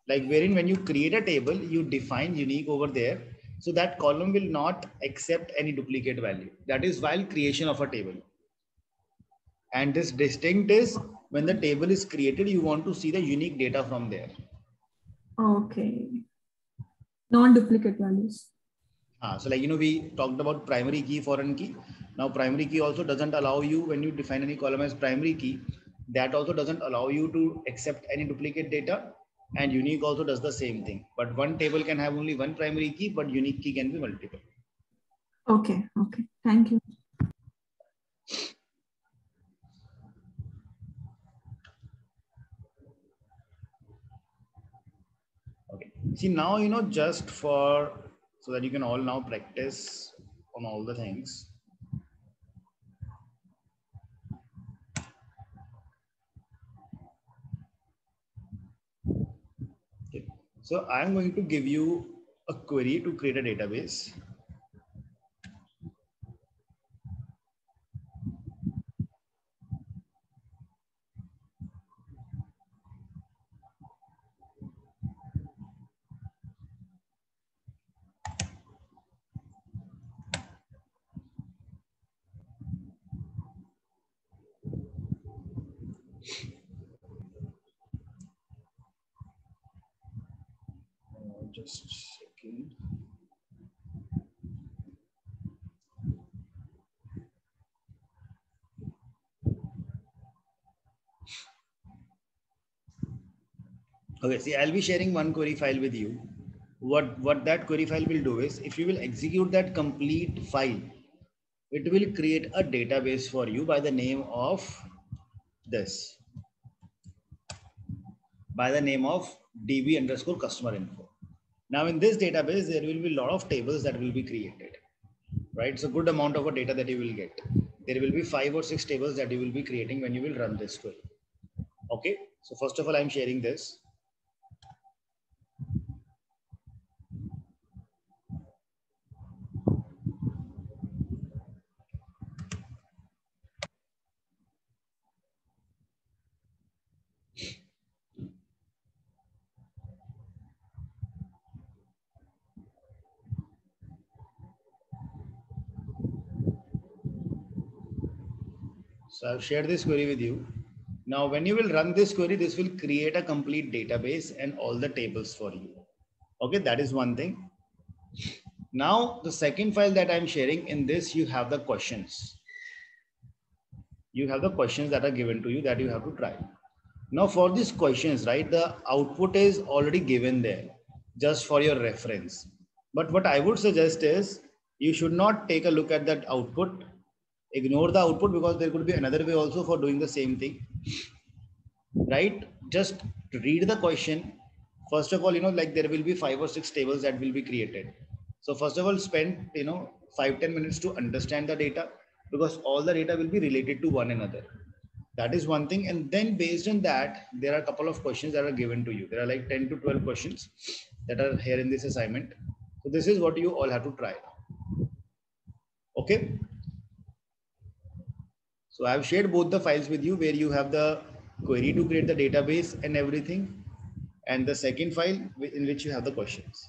Like wherein when you create a table, you define unique over there. So that column will not accept any duplicate value. That is while creation of a table. And this distinct is when the table is created, you want to see the unique data from there. Okay. Non-duplicate values. So like, we talked about primary key, foreign key. Now primary key also doesn't allow you, when you define any column as primary key, that also doesn't allow you to accept any duplicate data, and unique also does the same thing. But one table can have only one primary key, but unique key can be multiple. Okay. Thank you. Okay. See now, just so that you can all now practice on all the things. Okay. So I'm going to give you a query to create a database. Just a second. Okay, see, I'll be sharing one query file with you. What that query file will do is, if you will execute that complete file, it will create a database for you by the name of this, by the name of db_customer info. Now in this database, there will be a lot of tables that will be created, right? So good amount of data that you will get. There will be 5 or 6 tables that you will be creating when you will run this query. Okay, so first of all, I'm sharing this. So I've shared this query with you. Now, when you will run this query, this will create a complete database and all the tables for you. Okay, that is one thing. Now, the second file that I'm sharing, in this, you have the questions. You have the questions that are given to you that you have to try. Now, for these questions, right, the output is already given there just for your reference. But what I would suggest is you should not take a look at that output. Ignore the output, because there could be another way also for doing the same thing, right? Just read the question. First of all, like there will be 5 or 6 tables that will be created. So first of all, spend 5-10 minutes to understand the data, because all the data will be related to one another. That is one thing. And then based on that, there are a couple of questions that are given to you. There are like 10 to 12 questions that are here in this assignment. So this is what you all have to try. Okay. So I've shared both the files with you, where you have the query to create the database and everything, and the second file in which you have the questions.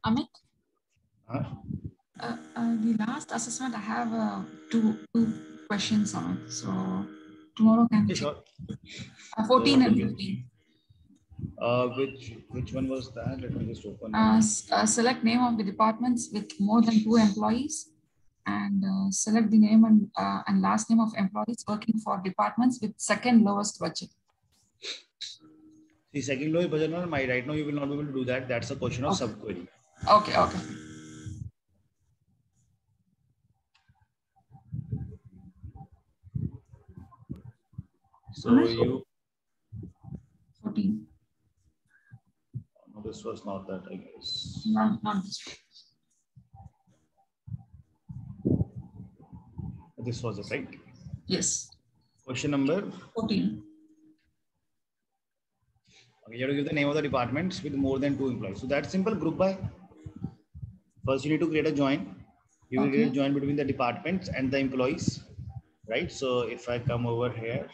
Amit? Huh? The last assessment, I have two questions on it. So tomorrow can be Sure. 14 and 15. Which one was that? Let me just open. Select name of the departments with more than 2 employees, and select the name and last name of employees working for departments with second lowest budget. The second lowest budget, right now you will not be able to do that. That's a question of subquery. Okay, okay. So you 14. No, this was not that, I guess. Not this one. This was it, right? Yes. Question number 14. Okay, you have to give the name of the departments with more than 2 employees. So that's simple. Group by. First, you need to create a join. You will create a join between the departments and the employees, right? So if I come over here,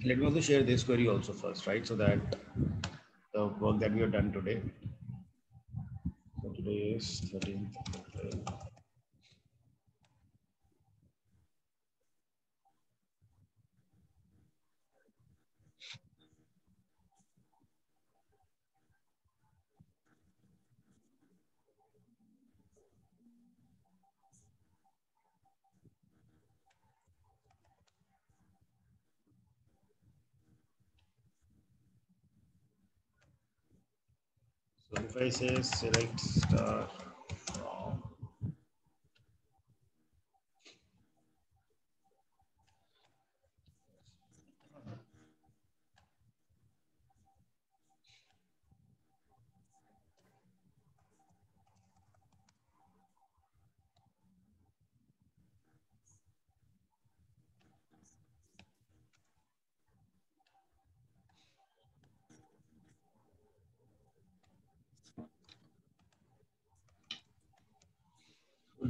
let me also share this query also first, right? So that the work that we have done today. So today is 13th April. So if I say select star from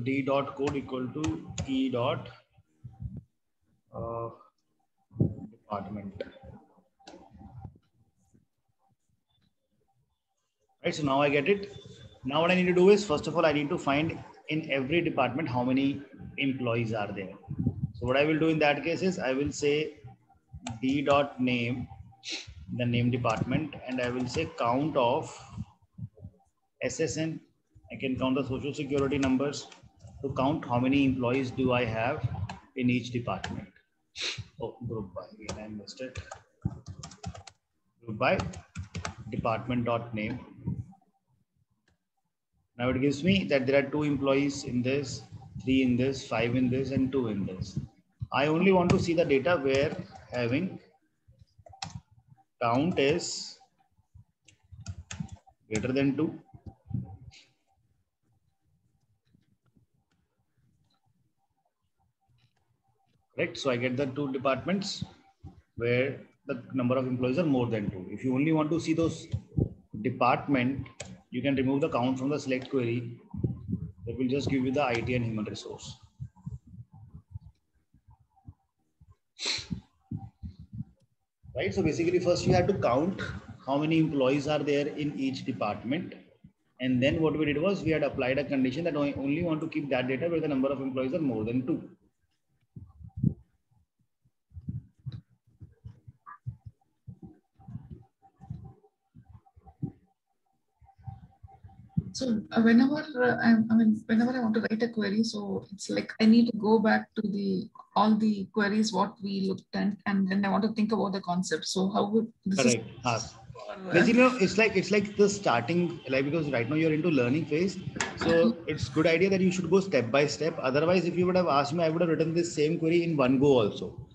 D dot code equal to E dot department. Right, so now I get it. Now what I need to do is, first of all, I need to find in every department how many employees are there. So what I will do in that case is I will say D dot name, the name department, and I will say count of SSN. I can count the social security numbers to count how many employees do I have in each department. Oh, group by, again I missed it. Group by department dot name. Now it gives me that there are 2 employees in this, 3 in this, 5 in this, and 2 in this. I only want to see the data where having count is greater than 2. Correct. So I get the 2 departments where the number of employees are more than 2. If you only want to see those department, you can remove the count from the select query. It will just give you the IT and human resource. right? So basically first you have to count how many employees are there in each department. And then what we did was we had applied a condition that I only want to keep that data where the number of employees are more than 2. So whenever whenever I want to write a query, so it's like I need to go back to all the queries what we looked at, and then I want to think about the concept. So how would this Correct. is? Basically, it's like the starting, like, because right now you're into learning phase, so it's good idea that you should go step by step. Otherwise, if you would have asked me, I would have written this same query in one go also,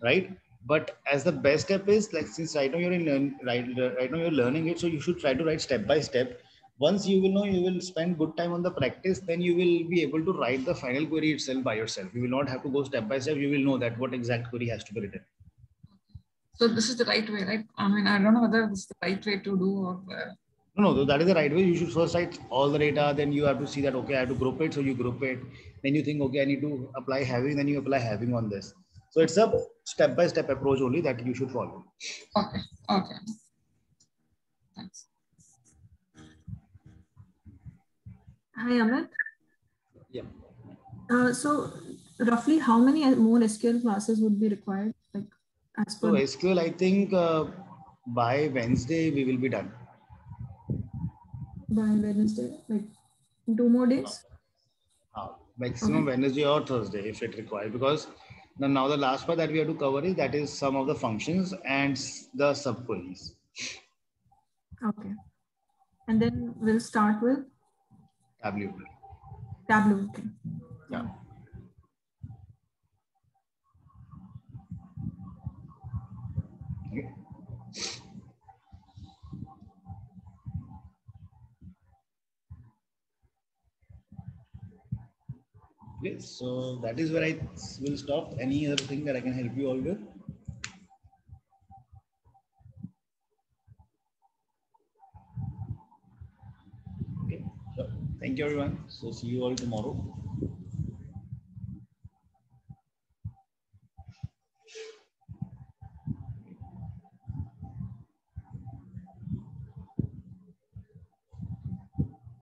right? But as the best step is, like, since right now you're in right now you're learning it, so you should try to write step by step. Once you will know, you will spend good time on the practice, then you will be able to write the final query itself by yourself. You will not have to go step by step. You will know that what exact query has to be written. So this is the right way, right? I mean, I don't know whether this is the right way to do or. No, that is the right way. You should first write all the data, then you have to see that, okay, I have to group it. So you group it. Then you think, okay, I need to apply having, then you apply having on this. So it's a step-by-step approach only that you should follow. Okay. Okay. Thanks. Hi, Amit. Yeah. So roughly how many more SQL classes would be required? Like as per So SQL, I think by Wednesday we will be done. by Wednesday, like 2 more days? Maximum Okay. Wednesday or Thursday if it required, because now the last part that we have to cover is that is some of the functions and the subqueries. Okay. And then we'll start with Tableau. Tableau. Okay. Yeah. Okay. Okay, so that is where I will stop. Any other thing that I can help you all with? Okay, so thank you everyone. So see you all tomorrow.